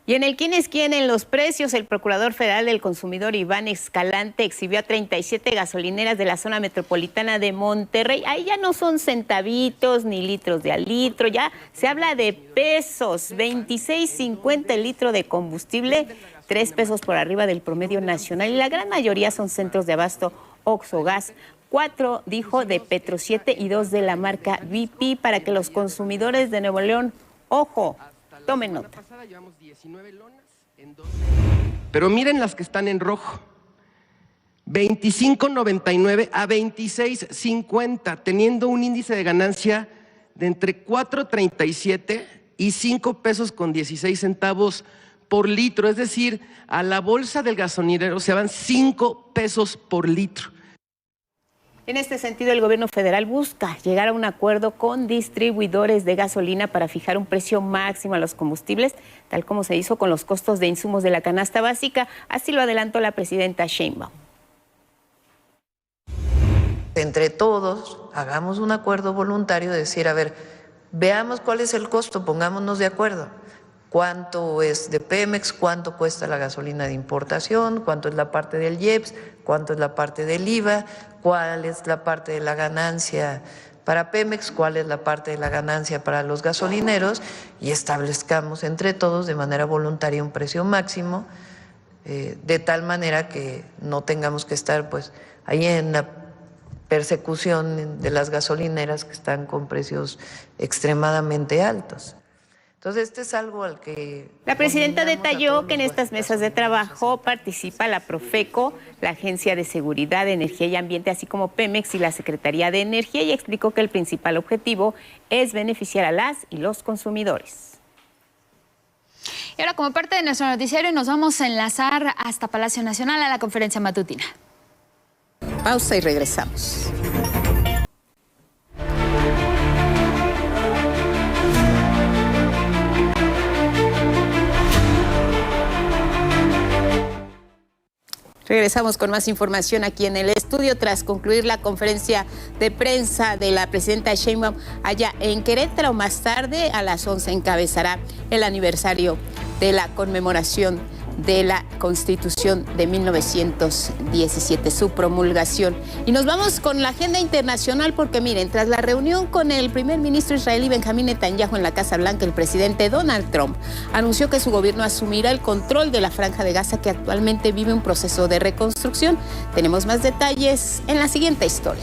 Y en el quién es quién en los precios, el Procurador Federal del Consumidor Iván Escalante exhibió a 37 gasolineras de la zona metropolitana de Monterrey. Ahí ya no son centavitos ni litros de al litro, ya se habla de pesos, 26.50 el litro de combustible, 3 pesos por arriba del promedio nacional, y la gran mayoría son centros de abasto Oxxo Gas. 4, dijo, de Petro 7 y 2 de la marca BP, para que los consumidores de Nuevo León, ojo, tomen nota. Pero miren las que están en rojo, 25.99 a 26.50, teniendo un índice de ganancia de entre 4.37 y 5 pesos con 16 centavos por litro, es decir, a la bolsa del gasolinero se van 5 pesos por litro. En este sentido, el gobierno federal busca llegar a un acuerdo con distribuidores de gasolina para fijar un precio máximo a los combustibles, tal como se hizo con los costos de insumos de la canasta básica. Así lo adelantó la presidenta Sheinbaum. Entre todos, hagamos un acuerdo voluntario de decir, a ver, veamos cuál es el costo, pongámonos de acuerdo. ¿Cuánto es de Pemex? ¿Cuánto cuesta la gasolina de importación? ¿Cuánto es la parte del IEPS? ¿Cuánto es la parte del IVA? ¿Cuál es la parte de la ganancia para Pemex? ¿Cuál es la parte de la ganancia para los gasolineros? Y establezcamos entre todos de manera voluntaria un precio máximo, de tal manera que no tengamos que estar pues ahí en la persecución de las gasolineras que están con precios extremadamente altos. Entonces, este es algo al que... La presidenta detalló que en estas mesas de trabajo participa la Profeco, la Agencia de Seguridad, Energía y Ambiente, así como Pemex y la Secretaría de Energía, y explicó que el principal objetivo es beneficiar a las y los consumidores. Y ahora, como parte de nuestro noticiario, nos vamos a enlazar hasta Palacio Nacional a la conferencia matutina. Pausa y regresamos. Regresamos con más información aquí en el estudio tras concluir la conferencia de prensa de la presidenta Sheinbaum allá en Querétaro. Más tarde, a las 11, encabezará el aniversario de la conmemoración de la Constitución de 1917, su promulgación. Y nos vamos con la agenda internacional porque miren, tras la reunión con el primer ministro israelí Benjamín Netanyahu en la Casa Blanca, el presidente Donald Trump anunció que su gobierno asumirá el control de la Franja de Gaza, que actualmente vive un proceso de reconstrucción. Tenemos más detalles en la siguiente historia.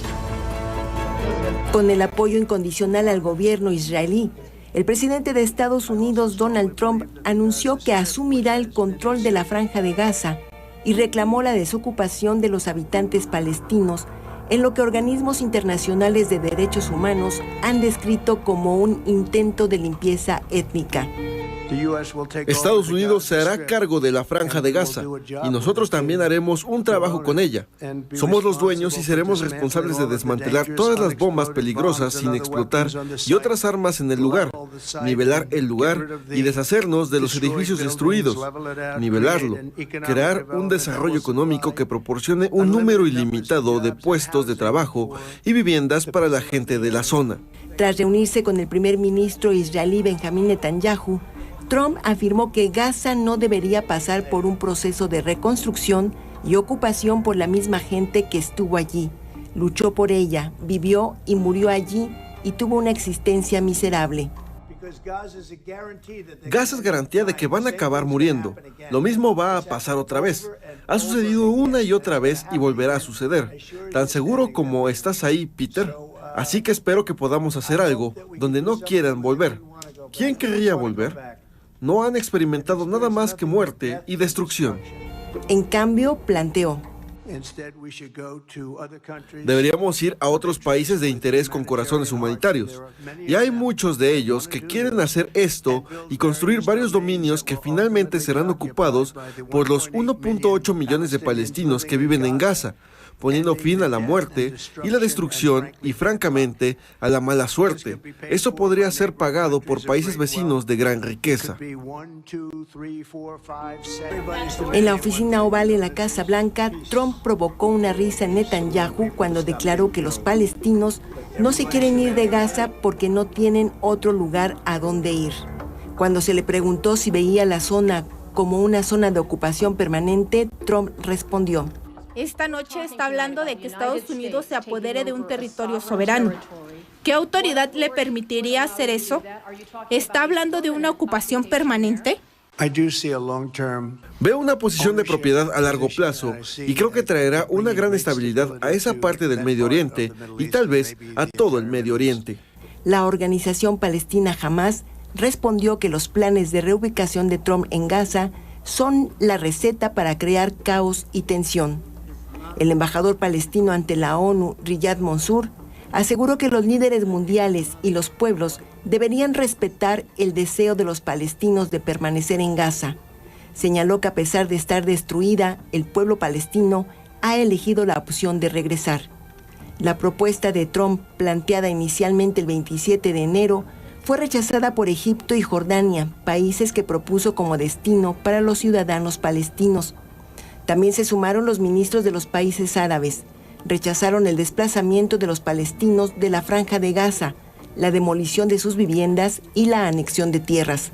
Con el apoyo incondicional al gobierno israelí, el presidente de Estados Unidos, Donald Trump, anunció que asumirá el control de la Franja de Gaza y reclamó la desocupación de los habitantes palestinos, en lo que organismos internacionales de derechos humanos han descrito como un intento de limpieza étnica. Estados Unidos se hará cargo de la Franja de Gaza y nosotros también haremos un trabajo con ella. Somos los dueños y seremos responsables de desmantelar todas las bombas peligrosas sin explotar y otras armas en el lugar, nivelar el lugar y deshacernos de los edificios destruidos, nivelarlo, crear un desarrollo económico que proporcione un número ilimitado de puestos de trabajo y viviendas para la gente de la zona. Tras reunirse con el primer ministro israelí Benjamín Netanyahu, Trump afirmó que Gaza no debería pasar por un proceso de reconstrucción y ocupación por la misma gente que estuvo allí, Luchó por ella, vivió y murió allí y tuvo una existencia miserable. Gaza es garantía de que van a acabar muriendo. Lo mismo va a pasar otra vez. Ha sucedido una y otra vez y volverá a suceder. Tan seguro como estás ahí, Peter. Así que espero que podamos hacer algo donde no quieran volver. ¿Quién querría volver? No han experimentado nada más que muerte y destrucción. En cambio, planteó: deberíamos ir a otros países de interés con corazones humanitarios. Y hay muchos de ellos que quieren hacer esto y construir varios dominios que finalmente serán ocupados por los 1.8 millones de palestinos que viven en Gaza, poniendo fin a la muerte y la destrucción y, francamente, a la mala suerte. Eso podría ser pagado por países vecinos de gran riqueza. En la oficina oval en la Casa Blanca, Trump provocó una risa en Netanyahu cuando declaró que los palestinos no se quieren ir de Gaza porque no tienen otro lugar a donde ir. Cuando se le preguntó si veía la zona como una zona de ocupación permanente, Trump respondió: esta noche está hablando de que Estados Unidos se apodere de un territorio soberano. ¿Qué autoridad le permitiría hacer eso? ¿Está hablando de una ocupación permanente? Veo una posición de propiedad a largo plazo y creo que traerá una gran estabilidad a esa parte del Medio Oriente y tal vez a todo el Medio Oriente. La organización palestina Hamás respondió que los planes de reubicación de Trump en Gaza son la receta para crear caos y tensión. El embajador palestino ante la ONU, Riyad Mansour, aseguró que los líderes mundiales y los pueblos deberían respetar el deseo de los palestinos de permanecer en Gaza. Señaló que a pesar de estar destruida, el pueblo palestino ha elegido la opción de regresar. La propuesta de Trump, planteada inicialmente el 27 de enero, fue rechazada por Egipto y Jordania, países que propuso como destino para los ciudadanos palestinos. También se sumaron los ministros de los países árabes. Rechazaron el desplazamiento de los palestinos de la Franja de Gaza, la demolición de sus viviendas y la anexión de tierras.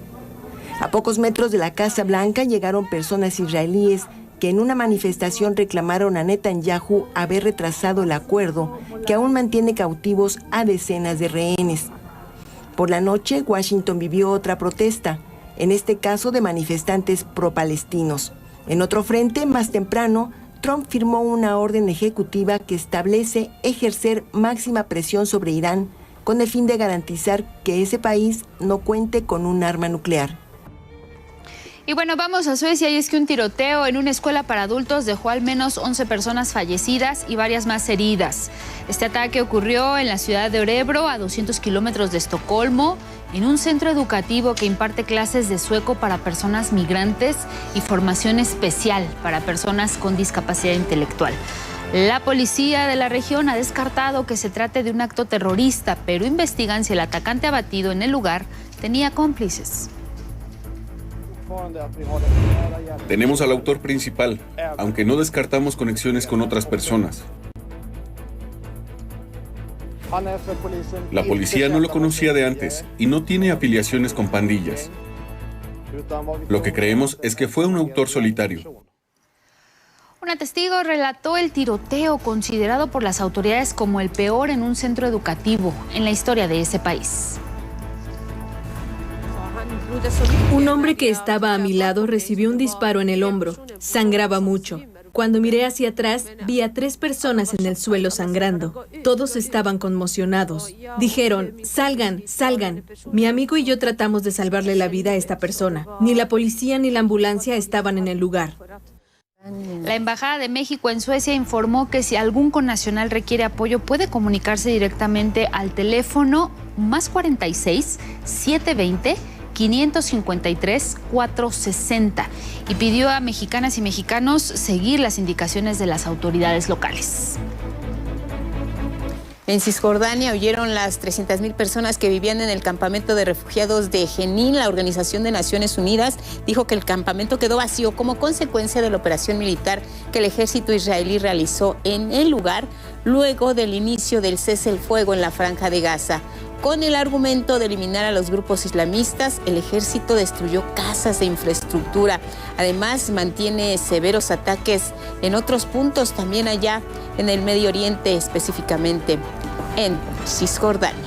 A pocos metros de la Casa Blanca llegaron personas israelíes que en una manifestación reclamaron a Netanyahu haber retrasado el acuerdo que aún mantiene cautivos a decenas de rehenes. Por la noche, Washington vivió otra protesta, en este caso de manifestantes pro-palestinos. En otro frente, más temprano, Trump firmó una orden ejecutiva que establece ejercer máxima presión sobre Irán con el fin de garantizar que ese país no cuente con un arma nuclear. Y bueno, vamos a Suecia, y es que un tiroteo en una escuela para adultos dejó al menos 11 personas fallecidas y varias más heridas. Este ataque ocurrió en la ciudad de Örebro, a 200 kilómetros de Estocolmo, en un centro educativo que imparte clases de sueco para personas migrantes y formación especial para personas con discapacidad intelectual. La policía de la región ha descartado que se trate de un acto terrorista, pero investigan si el atacante abatido en el lugar tenía cómplices. Tenemos al autor principal, aunque no descartamos conexiones con otras personas. La policía no lo conocía de antes y no tiene afiliaciones con pandillas. Lo que creemos es que fue un autor solitario. Una testigo relató el tiroteo considerado por las autoridades como el peor en un centro educativo en la historia de ese país. Un hombre que estaba a mi lado recibió un disparo en el hombro. Sangraba mucho. Cuando miré hacia atrás, vi a 3 personas en el suelo sangrando. Todos estaban conmocionados. Dijeron, salgan, salgan. Mi amigo y yo tratamos de salvarle la vida a esta persona. Ni la policía ni la ambulancia estaban en el lugar. La Embajada de México en Suecia informó que si algún connacional requiere apoyo, puede comunicarse directamente al teléfono +46 720 553-460 y pidió a mexicanas y mexicanos seguir las indicaciones de las autoridades locales. En Cisjordania huyeron las 300,000 personas que vivían en el campamento de refugiados de Jenin. La Organización de Naciones Unidas dijo que el campamento quedó vacío como consecuencia de la operación militar que el ejército israelí realizó en el lugar luego del inicio del cese el fuego en la Franja de Gaza. Con el argumento de eliminar a los grupos islamistas, el ejército destruyó casas e infraestructura. Además, mantiene severos ataques en otros puntos, también allá en el Medio Oriente, específicamente en Cisjordania.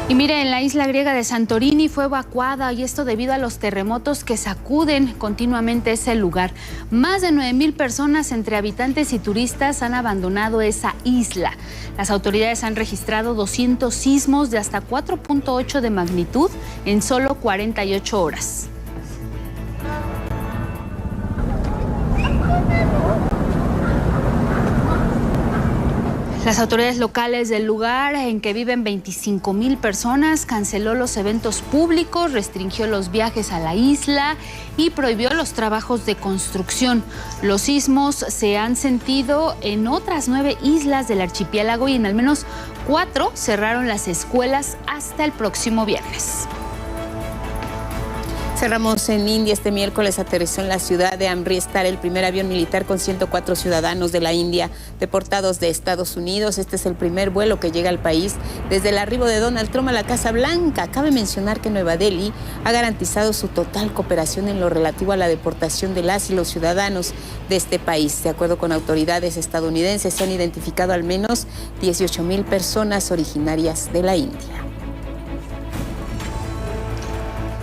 Y mire, en la isla griega de Santorini fue evacuada, y esto debido a los terremotos que sacuden continuamente ese lugar. Más de 9,000 personas entre habitantes y turistas han abandonado esa isla. Las autoridades han registrado 200 sismos de hasta 4.8 de magnitud en solo 48 horas. Las autoridades locales del lugar, en que viven 25,000 personas, canceló los eventos públicos, restringió los viajes a la isla y prohibió los trabajos de construcción. Los sismos se han sentido en otras 9 islas del archipiélago y en al menos 4 cerraron las escuelas hasta el próximo viernes. Cerramos en India. Este miércoles aterrizó en la ciudad de Amritsar el primer avión militar con 104 ciudadanos de la India deportados de Estados Unidos. Este es el primer vuelo que llega al país desde el arribo de Donald Trump a la Casa Blanca. Cabe mencionar que Nueva Delhi ha garantizado su total cooperación en lo relativo a la deportación de las y los ciudadanos de este país. De acuerdo con autoridades estadounidenses, se han identificado al menos 18,000 personas originarias de la India.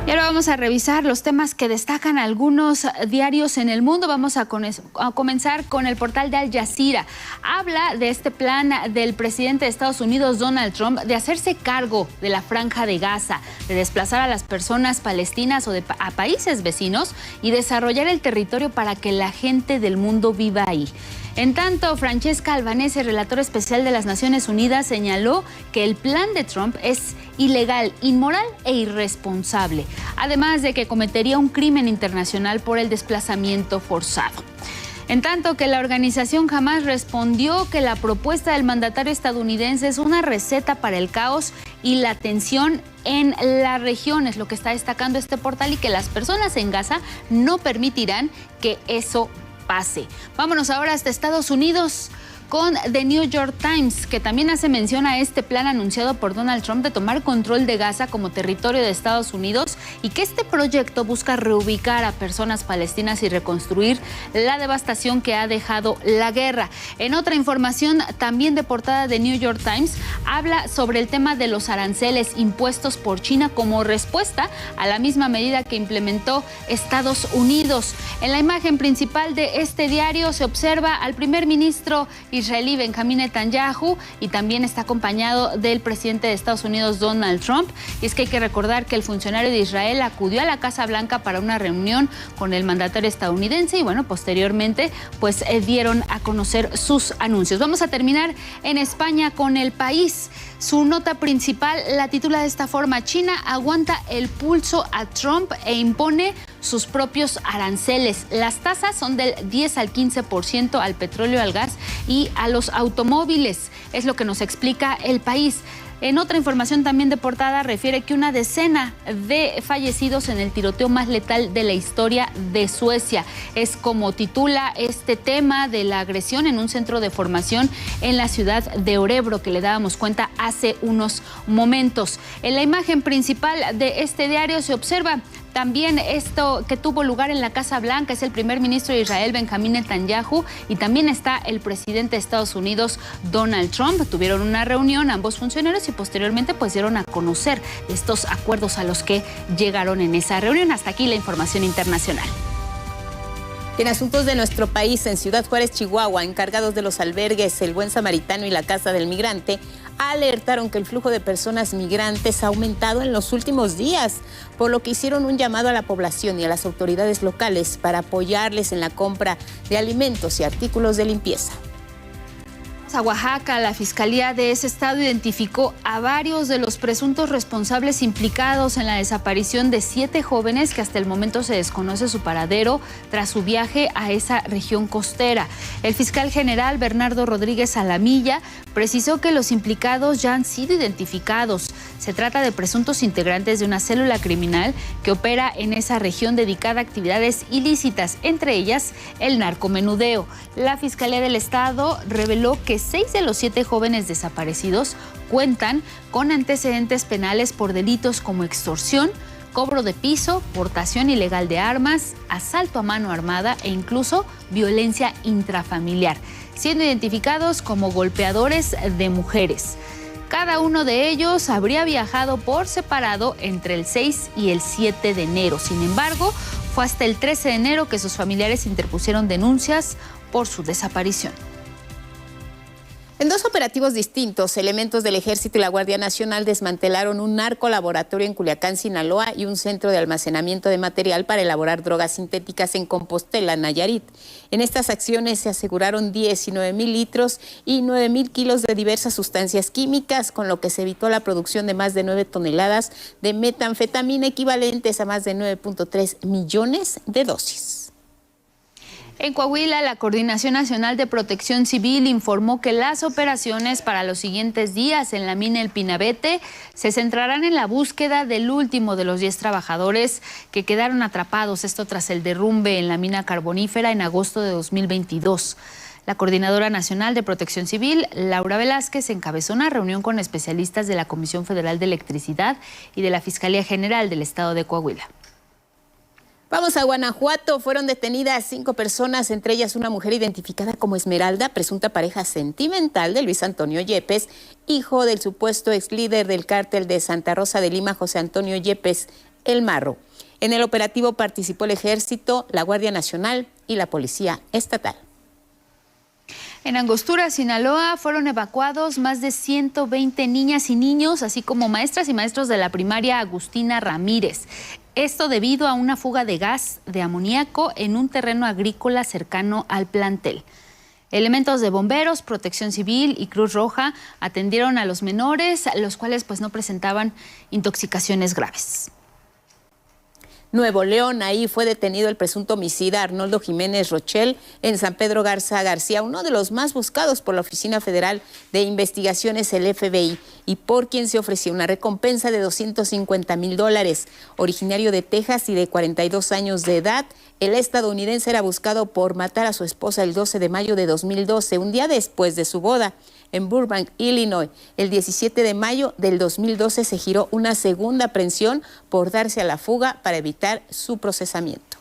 Y ahora vamos a revisar los temas que destacan algunos diarios en el mundo. Vamos a comenzar con el portal de Al Jazeera. Habla de este plan del presidente de Estados Unidos, Donald Trump, de hacerse cargo de la Franja de Gaza, de desplazar a las personas palestinas o a países vecinos y desarrollar el territorio para que la gente del mundo viva ahí. En tanto, Francesca Albanese, relatora especial de las Naciones Unidas, señaló que el plan de Trump es ilegal, inmoral e irresponsable, además de que cometería un crimen internacional por el desplazamiento forzado. En tanto que la organización Hamas respondió que la propuesta del mandatario estadounidense es una receta para el caos y la tensión en la región, es lo que está destacando este portal, y que las personas en Gaza no permitirán que eso pase. Vámonos ahora hasta Estados Unidos con The New York Times, que también hace mención a este plan anunciado por Donald Trump de tomar control de Gaza como territorio de Estados Unidos, y que este proyecto busca reubicar a personas palestinas y reconstruir la devastación que ha dejado la guerra. En otra información también de portada de New York Times, habla sobre el tema de los aranceles impuestos por China como respuesta a la misma medida que implementó Estados Unidos. En la imagen principal de este diario se observa al primer ministro israelí Benjamín Netanyahu, y también está acompañado del presidente de Estados Unidos, Donald Trump. Y es que hay que recordar que el funcionario de Israel acudió a la Casa Blanca para una reunión con el mandatario estadounidense y bueno, posteriormente pues dieron a conocer sus anuncios. Vamos a terminar en España con El País. Su nota principal la titula de esta forma: China aguanta el pulso a Trump e impone sus propios aranceles. Las tasas son del 10 al 15% al petróleo, al gas y a los automóviles. Es lo que nos explica El País. En otra información también de portada refiere que una decena de fallecidos en el tiroteo más letal de la historia de Suecia. Es como titula este tema de la agresión en un centro de formación en la ciudad de Örebro, que le dábamos cuenta hace unos momentos. En la imagen principal de este diario se observa también esto que tuvo lugar en la Casa Blanca. Es el primer ministro de Israel, Benjamín Netanyahu, y también está el presidente de Estados Unidos, Donald Trump. Tuvieron una reunión ambos funcionarios y posteriormente pues dieron a conocer estos acuerdos a los que llegaron en esa reunión. Hasta aquí la información internacional. En asuntos de nuestro país, en Ciudad Juárez, Chihuahua, encargados de los albergues El Buen Samaritano y la Casa del Migrante alertaron que el flujo de personas migrantes ha aumentado en los últimos días, por lo que hicieron un llamado a la población y a las autoridades locales para apoyarles en la compra de alimentos y artículos de limpieza. A Oaxaca, la Fiscalía de ese estado identificó a varios de los presuntos responsables implicados en la desaparición de 7 jóvenes que hasta el momento se desconoce su paradero tras su viaje a esa región costera. El fiscal general Bernardo Rodríguez Alamilla precisó que los implicados ya han sido identificados. Se trata de presuntos integrantes de una célula criminal que opera en esa región dedicada a actividades ilícitas, entre ellas el narcomenudeo. La Fiscalía del Estado reveló que 6 de los 7 jóvenes desaparecidos cuentan con antecedentes penales por delitos como extorsión, cobro de piso, portación ilegal de armas, asalto a mano armada e incluso violencia intrafamiliar, siendo identificados como golpeadores de mujeres. Cada uno de ellos habría viajado por separado entre el 6 y el 7 de enero. Sin embargo, fue hasta el 13 de enero que sus familiares interpusieron denuncias por su desaparición. En 2 operativos distintos, elementos del Ejército y la Guardia Nacional desmantelaron un narcolaboratorio en Culiacán, Sinaloa, y un centro de almacenamiento de material para elaborar drogas sintéticas en Compostela, Nayarit. En estas acciones se aseguraron 19,000 litros y 9,000 kilos de diversas sustancias químicas, con lo que se evitó la producción de más de 9 toneladas de metanfetamina, equivalentes a más de 9.3 millones de dosis. En Coahuila, la Coordinación Nacional de Protección Civil informó que las operaciones para los siguientes días en la mina El Pinabete se centrarán en la búsqueda del último de los 10 trabajadores que quedaron atrapados, esto tras el derrumbe en la mina carbonífera en agosto de 2022. La Coordinadora Nacional de Protección Civil, Laura Velázquez, encabezó una reunión con especialistas de la Comisión Federal de Electricidad y de la Fiscalía General del Estado de Coahuila. Vamos a Guanajuato. Fueron detenidas 5 personas, entre ellas una mujer identificada como Esmeralda, presunta pareja sentimental de Luis Antonio Yepes, hijo del supuesto ex líder del cártel de Santa Rosa de Lima, José Antonio Yepes, El Marro. En el operativo participó el Ejército, la Guardia Nacional y la Policía Estatal. En Angostura, Sinaloa, fueron evacuados más de 120 niñas y niños, así como maestras y maestros de la primaria Agustina Ramírez. Esto debido a una fuga de gas de amoníaco en un terreno agrícola cercano al plantel. Elementos de bomberos, Protección Civil y Cruz Roja atendieron a los menores, los cuales no presentaban intoxicaciones graves. Nuevo León, ahí fue detenido el presunto homicida Arnoldo Jiménez Rochel en San Pedro Garza García, uno de los más buscados por la Oficina Federal de Investigaciones, el FBI, y por quien se ofreció una recompensa de $250,000. Originario de Texas y de 42 años de edad, el estadounidense era buscado por matar a su esposa el 12 de mayo de 2012, un día después de su boda. En Burbank, Illinois, el 17 de mayo del 2012 se giró una segunda aprehensión por darse a la fuga para evitar su procesamiento.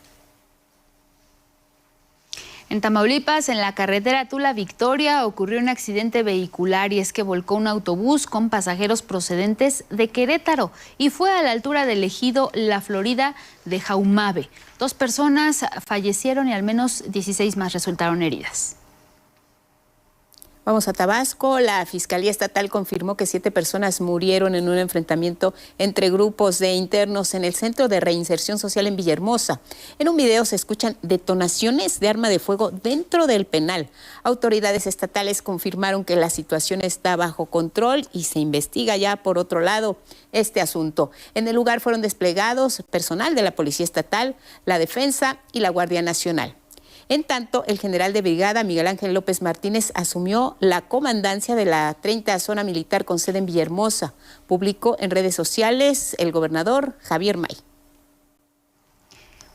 En Tamaulipas, en la carretera Tula-Victoria, ocurrió un accidente vehicular y es que volcó un autobús con pasajeros procedentes de Querétaro y fue a la altura del ejido La Florida de Jaumabe. 2 personas fallecieron y al menos 16 más resultaron heridas. Vamos a Tabasco. La Fiscalía Estatal confirmó que 7 personas murieron en un enfrentamiento entre grupos de internos en el Centro de Reinserción Social en Villahermosa. En un video se escuchan detonaciones de arma de fuego dentro del penal. Autoridades estatales confirmaron que la situación está bajo control y se investiga ya por otro lado este asunto. En el lugar fueron desplegados personal de la Policía Estatal, la Defensa y la Guardia Nacional. En tanto, el general de brigada Miguel Ángel López Martínez asumió la comandancia de la 30 Zona Militar con sede en Villahermosa. Publicó en redes sociales el gobernador Javier May.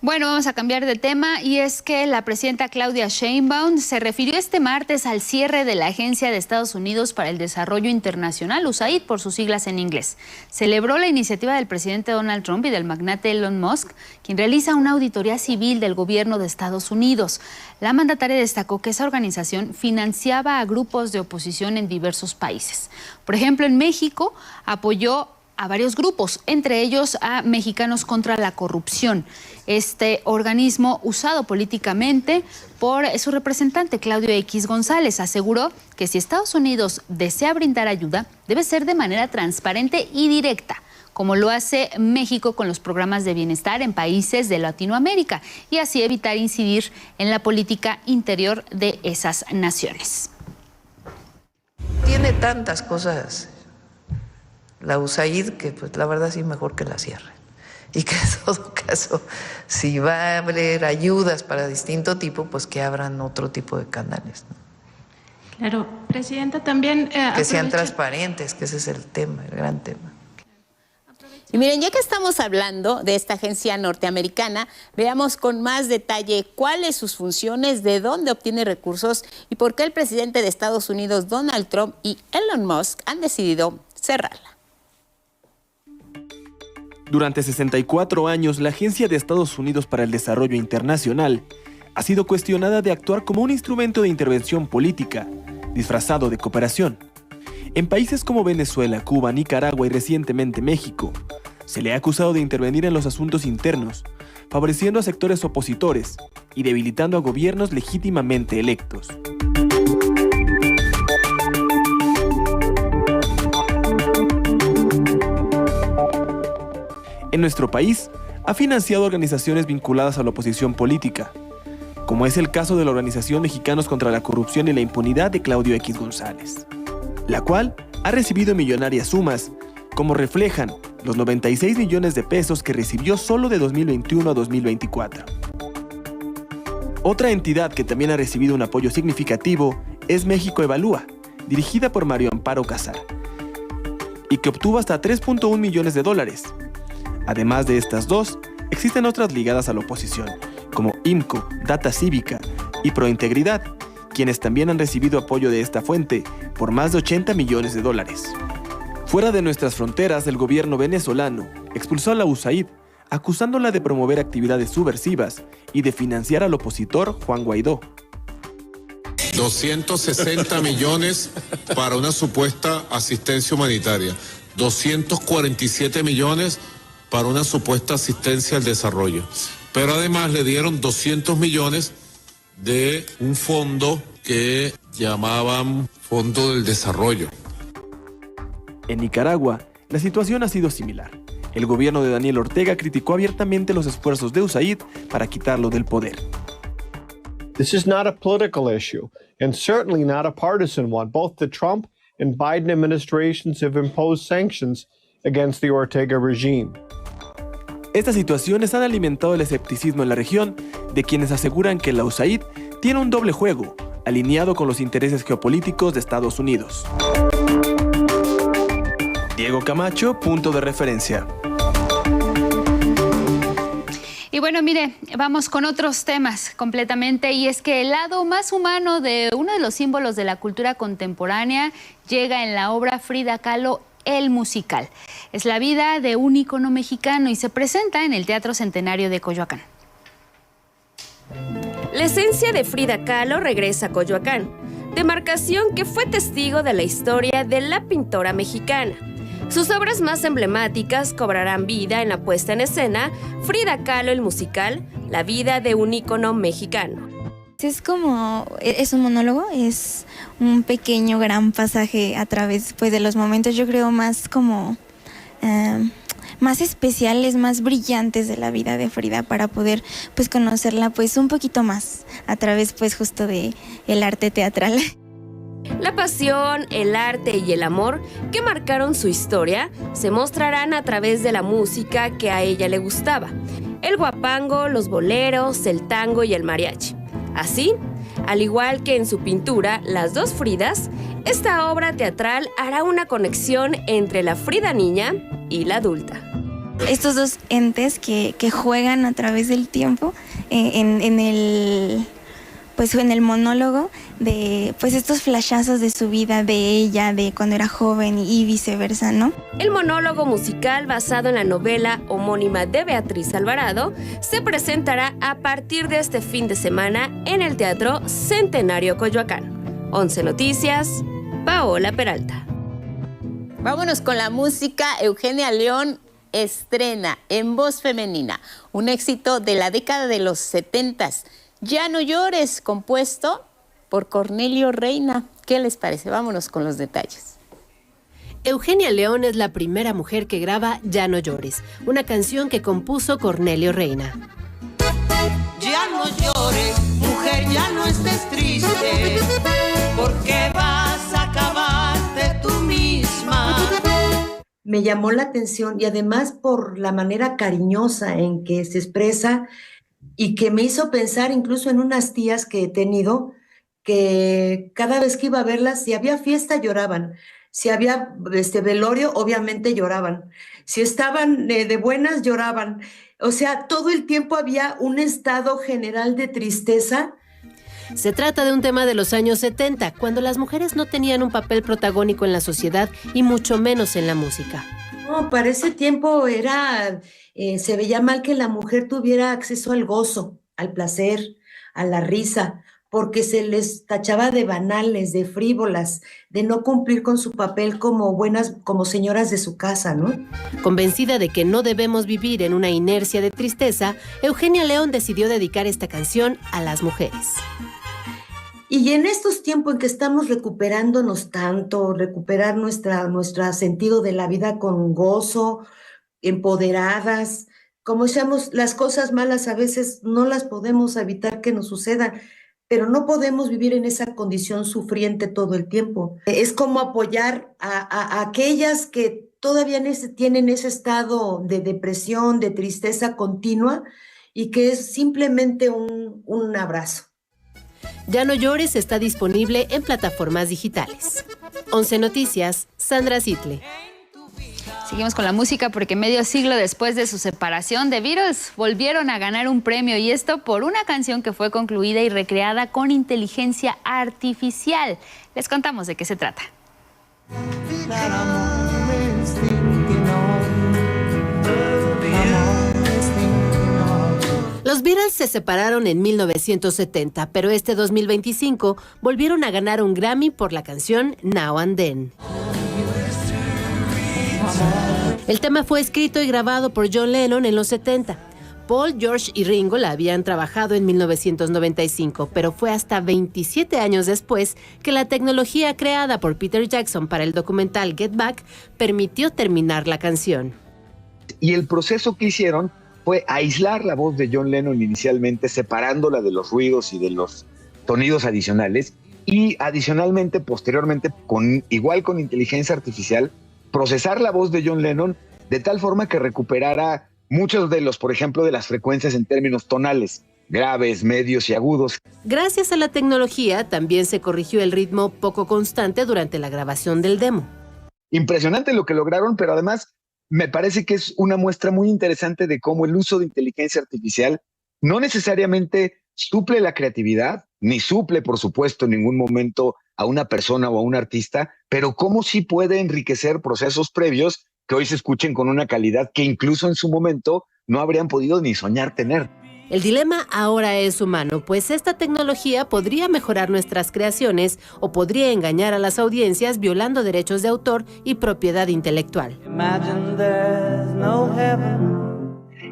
Bueno, vamos a cambiar de tema y es que la presidenta Claudia Sheinbaum se refirió este martes al cierre de la Agencia de Estados Unidos para el Desarrollo Internacional, USAID por sus siglas en inglés. Celebró la iniciativa del presidente Donald Trump y del magnate Elon Musk, quien realiza una auditoría civil del gobierno de Estados Unidos. La mandataria destacó que esa organización financiaba a grupos de oposición en diversos países. Por ejemplo, en México apoyó a varios grupos, entre ellos a Mexicanos contra la Corrupción. Este organismo, usado políticamente por su representante Claudio X González, aseguró que si Estados Unidos desea brindar ayuda, debe ser de manera transparente y directa, como lo hace México con los programas de bienestar en países de Latinoamérica, y así evitar incidir en la política interior de esas naciones. Tiene tantas cosas la USAID que la verdad sí mejor que la cierre. Y que en todo caso, si va a haber ayudas para distinto tipo, pues que abran otro tipo de canales, ¿no? Claro, Presidenta, también... que sean transparentes, que ese es el tema, el gran tema. Y miren, ya que estamos hablando de esta agencia norteamericana, veamos con más detalle cuáles sus funciones, de dónde obtiene recursos y por qué el presidente de Estados Unidos, Donald Trump, y Elon Musk han decidido cerrarla. Durante 64 años, la Agencia de Estados Unidos para el Desarrollo Internacional ha sido cuestionada de actuar como un instrumento de intervención política, disfrazado de cooperación. En países como Venezuela, Cuba, Nicaragua y recientemente México, se le ha acusado de intervenir en los asuntos internos, favoreciendo a sectores opositores y debilitando a gobiernos legítimamente electos. En nuestro país, ha financiado organizaciones vinculadas a la oposición política, como es el caso de la Organización Mexicanos contra la Corrupción y la Impunidad de Claudio X González, la cual ha recibido millonarias sumas, como reflejan los 96 millones de pesos que recibió solo de 2021 a 2024. Otra entidad que también ha recibido un apoyo significativo es México Evalúa, dirigida por Mario Amparo Casar, y que obtuvo hasta 3.1 millones de dólares. Además de estas dos, existen otras ligadas a la oposición, como IMCO, Data Cívica y Prointegridad, quienes también han recibido apoyo de esta fuente por más de 80 millones de dólares. Fuera de nuestras fronteras, el gobierno venezolano expulsó a la USAID, acusándola de promover actividades subversivas y de financiar al opositor Juan Guaidó. 260 millones para una supuesta asistencia humanitaria, 247 millones para una supuesta asistencia al desarrollo. Pero además le dieron 200 millones de un fondo que llamaban Fondo del Desarrollo. En Nicaragua, la situación ha sido similar. El gobierno de Daniel Ortega criticó abiertamente los esfuerzos de USAID para quitarlo del poder. This is not a political issue, and certainly not a partisan one. Both the Trump and Biden administrations have imposed sanctions against the Ortega regime. Estas situaciones han alimentado el escepticismo en la región de quienes aseguran que la USAID tiene un doble juego, alineado con los intereses geopolíticos de Estados Unidos. Diego Camacho, punto de referencia. Y bueno, mire, vamos con otros temas completamente, y es que el lado más humano de uno de los símbolos de la cultura contemporánea llega en la obra Frida Kahlo, el musical. Es la vida de un ícono mexicano y se presenta en el Teatro Centenario de Coyoacán. La esencia de Frida Kahlo regresa a Coyoacán, demarcación que fue testigo de la historia de la pintora mexicana. Sus obras más emblemáticas cobrarán vida en la puesta en escena Frida Kahlo, el musical, la vida de un ícono mexicano. Es un monólogo, es un pequeño gran pasaje a través de los momentos, yo creo, más como más especiales, más brillantes de la vida de Frida, para poder conocerla un poquito más a través justo de el arte teatral. La pasión, el arte y el amor que marcaron su historia se mostrarán a través de la música que a ella le gustaba: el guapango, los boleros, el tango y el mariachi. Así, al igual que en su pintura Las dos Fridas, esta obra teatral hará una conexión entre la Frida niña y la adulta. Estos dos entes que juegan a través del tiempo en el monólogo, de estos flashazos de su vida, de ella, de cuando era joven y viceversa, ¿no? El monólogo musical, basado en la novela homónima de Beatriz Alvarado, se presentará a partir de este fin de semana en el Teatro Centenario Coyoacán. 11 Noticias, Paola Peralta. Vámonos con la música. Eugenia León estrena en voz femenina un éxito de la década de los 70s. Ya no llores, compuesto por Cornelio Reina. ¿Qué les parece? Vámonos con los detalles. Eugenia León es la primera mujer que graba Ya no llores, una canción que compuso Cornelio Reina. Ya no llores, mujer, ya no estés triste, porque vas a acabarte tú misma. Me llamó la atención, y además por la manera cariñosa en que se expresa, y que me hizo pensar incluso en unas tías que he tenido, que cada vez que iba a verlas, si había fiesta, lloraban. Si había velorio, obviamente lloraban. Si estaban de buenas, lloraban. O sea, todo el tiempo había un estado general de tristeza. Se trata de un tema de los años 70, cuando las mujeres no tenían un papel protagónico en la sociedad y mucho menos en la música. No, para ese tiempo se veía mal que la mujer tuviera acceso al gozo, al placer, a la risa, porque se les tachaba de banales, de frívolas, de no cumplir con su papel como señoras de su casa, ¿no? Convencida de que no debemos vivir en una inercia de tristeza, Eugenia León decidió dedicar esta canción a las mujeres. Y en estos tiempos en que estamos recuperándonos tanto, recuperar nuestro sentido de la vida con gozo, empoderadas, como decíamos, las cosas malas a veces no las podemos evitar que nos sucedan, pero no podemos vivir en esa condición sufriente todo el tiempo. Es como apoyar a aquellas que todavía tienen ese estado de depresión, de tristeza continua, y que es simplemente un abrazo. Ya no llores está disponible en plataformas digitales. 11 Noticias, Sandra Sitle. Seguimos con la música porque medio siglo después de su separación, The Beatles volvieron a ganar un premio, y esto por una canción que fue concluida y recreada con inteligencia artificial. Les contamos de qué se trata. Los Beatles se separaron en 1970, pero este 2025 volvieron a ganar un Grammy por la canción Now and Then. El tema fue escrito y grabado por John Lennon en los 70. Paul, George y Ringo la habían trabajado en 1995, pero fue hasta 27 años después que la tecnología creada por Peter Jackson para el documental Get Back permitió terminar la canción. Y el proceso que hicieron fue aislar la voz de John Lennon inicialmente, separándola de los ruidos y de los sonidos adicionales, y adicionalmente, posteriormente, igual con inteligencia artificial, procesar la voz de John Lennon de tal forma que recuperara muchos de los, por ejemplo, de las frecuencias en términos tonales, graves, medios y agudos. Gracias a la tecnología, también se corrigió el ritmo poco constante durante la grabación del demo. Impresionante lo que lograron, pero además me parece que es una muestra muy interesante de cómo el uso de inteligencia artificial no necesariamente suple la creatividad, ni suple, por supuesto, en ningún momento a una persona o a un artista, pero cómo sí puede enriquecer procesos previos que hoy se escuchen con una calidad que incluso en su momento no habrían podido ni soñar tener. El dilema ahora es humano, pues esta tecnología podría mejorar nuestras creaciones o podría engañar a las audiencias violando derechos de autor y propiedad intelectual.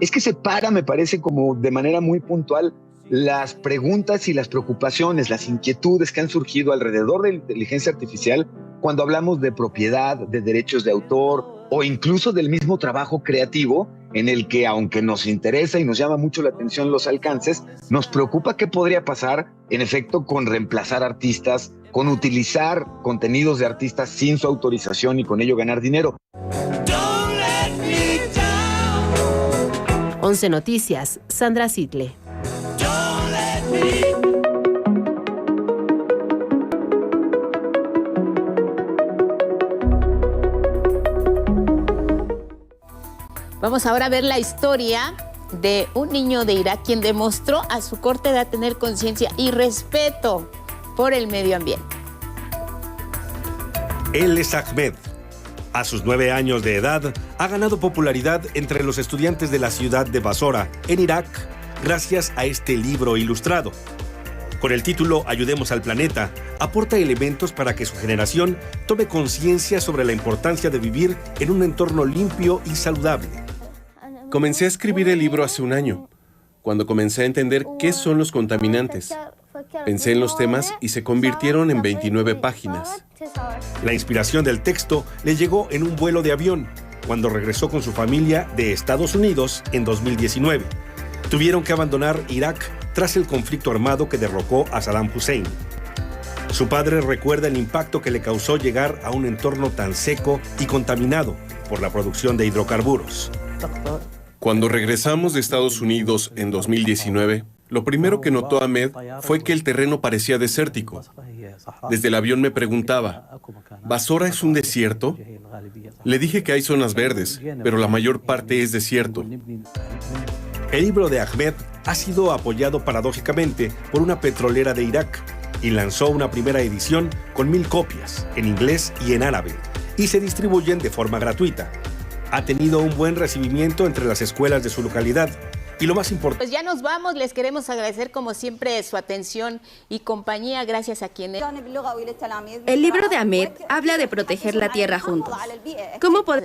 Es que separa, me parece, como de manera muy puntual, las preguntas y las preocupaciones, las inquietudes que han surgido alrededor de la inteligencia artificial cuando hablamos de propiedad, de derechos de autor o incluso del mismo trabajo creativo, en el que, aunque nos interesa y nos llama mucho la atención los alcances, nos preocupa qué podría pasar, en efecto, con reemplazar artistas, con utilizar contenidos de artistas sin su autorización y con ello ganar dinero. 11 Noticias, Sandra Sitle. Vamos ahora a ver la historia de un niño de Irak quien demostró a su corta edad tener conciencia y respeto por el medio ambiente. Él es Ahmed. A sus 9 años de edad, ha ganado popularidad entre los estudiantes de la ciudad de Basora, en Irak, gracias a este libro ilustrado. Con el título Ayudemos al planeta, aporta elementos para que su generación tome conciencia sobre la importancia de vivir en un entorno limpio y saludable. Comencé a escribir el libro hace un año, cuando comencé a entender qué son los contaminantes. Pensé en los temas y se convirtieron en 29 páginas. La inspiración del texto le llegó en un vuelo de avión, cuando regresó con su familia de Estados Unidos en 2019. Tuvieron que abandonar Irak tras el conflicto armado que derrocó a Saddam Hussein. Su padre recuerda el impacto que le causó llegar a un entorno tan seco y contaminado por la producción de hidrocarburos. Cuando regresamos de Estados Unidos en 2019, lo primero que notó Ahmed fue que el terreno parecía desértico. Desde el avión me preguntaba, ¿Basora es un desierto? Le dije que hay zonas verdes, pero la mayor parte es desierto. El libro de Ahmed ha sido apoyado paradójicamente por una petrolera de Irak y lanzó una primera edición con 1000 copias, en inglés y en árabe, y se distribuyen de forma gratuita. Ha tenido un buen recibimiento entre las escuelas de su localidad. Y lo más importante... Pues ya nos vamos, les queremos agradecer como siempre su atención y compañía, gracias a quienes... El libro de Ahmed habla de proteger la tierra juntos.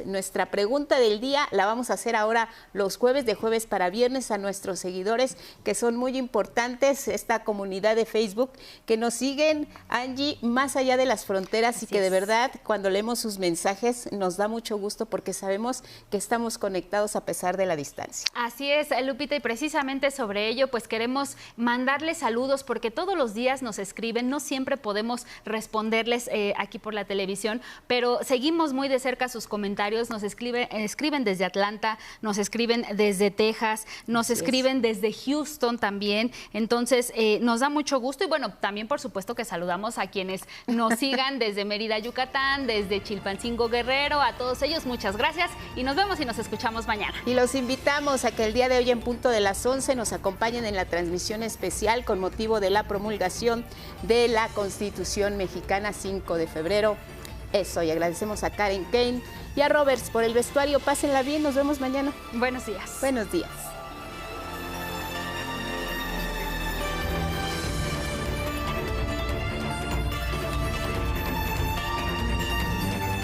Nuestra pregunta del día la vamos a hacer ahora los jueves, de jueves para viernes, a nuestros seguidores, que son muy importantes, esta comunidad de Facebook, que nos siguen, Angie, más allá de las fronteras. Así y que de verdad, cuando leemos sus mensajes, nos da mucho gusto porque sabemos que estamos conectados a pesar de la distancia. Así es, Lupita. Y precisamente sobre ello, pues queremos mandarles saludos porque todos los días nos escriben, no siempre podemos responderles aquí por la televisión, pero seguimos muy de cerca sus comentarios, nos escriben desde Atlanta, nos escriben desde Texas, nos escriben desde Houston también, entonces nos da mucho gusto y bueno, también por supuesto que saludamos a quienes nos sigan desde Mérida, Yucatán, desde Chilpancingo, Guerrero, a todos ellos muchas gracias y nos vemos y nos escuchamos mañana. Y los invitamos a que el día de hoy en punto de las 11 nos acompañen en la transmisión especial con motivo de la promulgación de la Constitución Mexicana 5 de febrero. Eso, y agradecemos a Karen Kane y a Roberts por el vestuario. Pásenla bien, nos vemos mañana. Buenos días. Buenos días.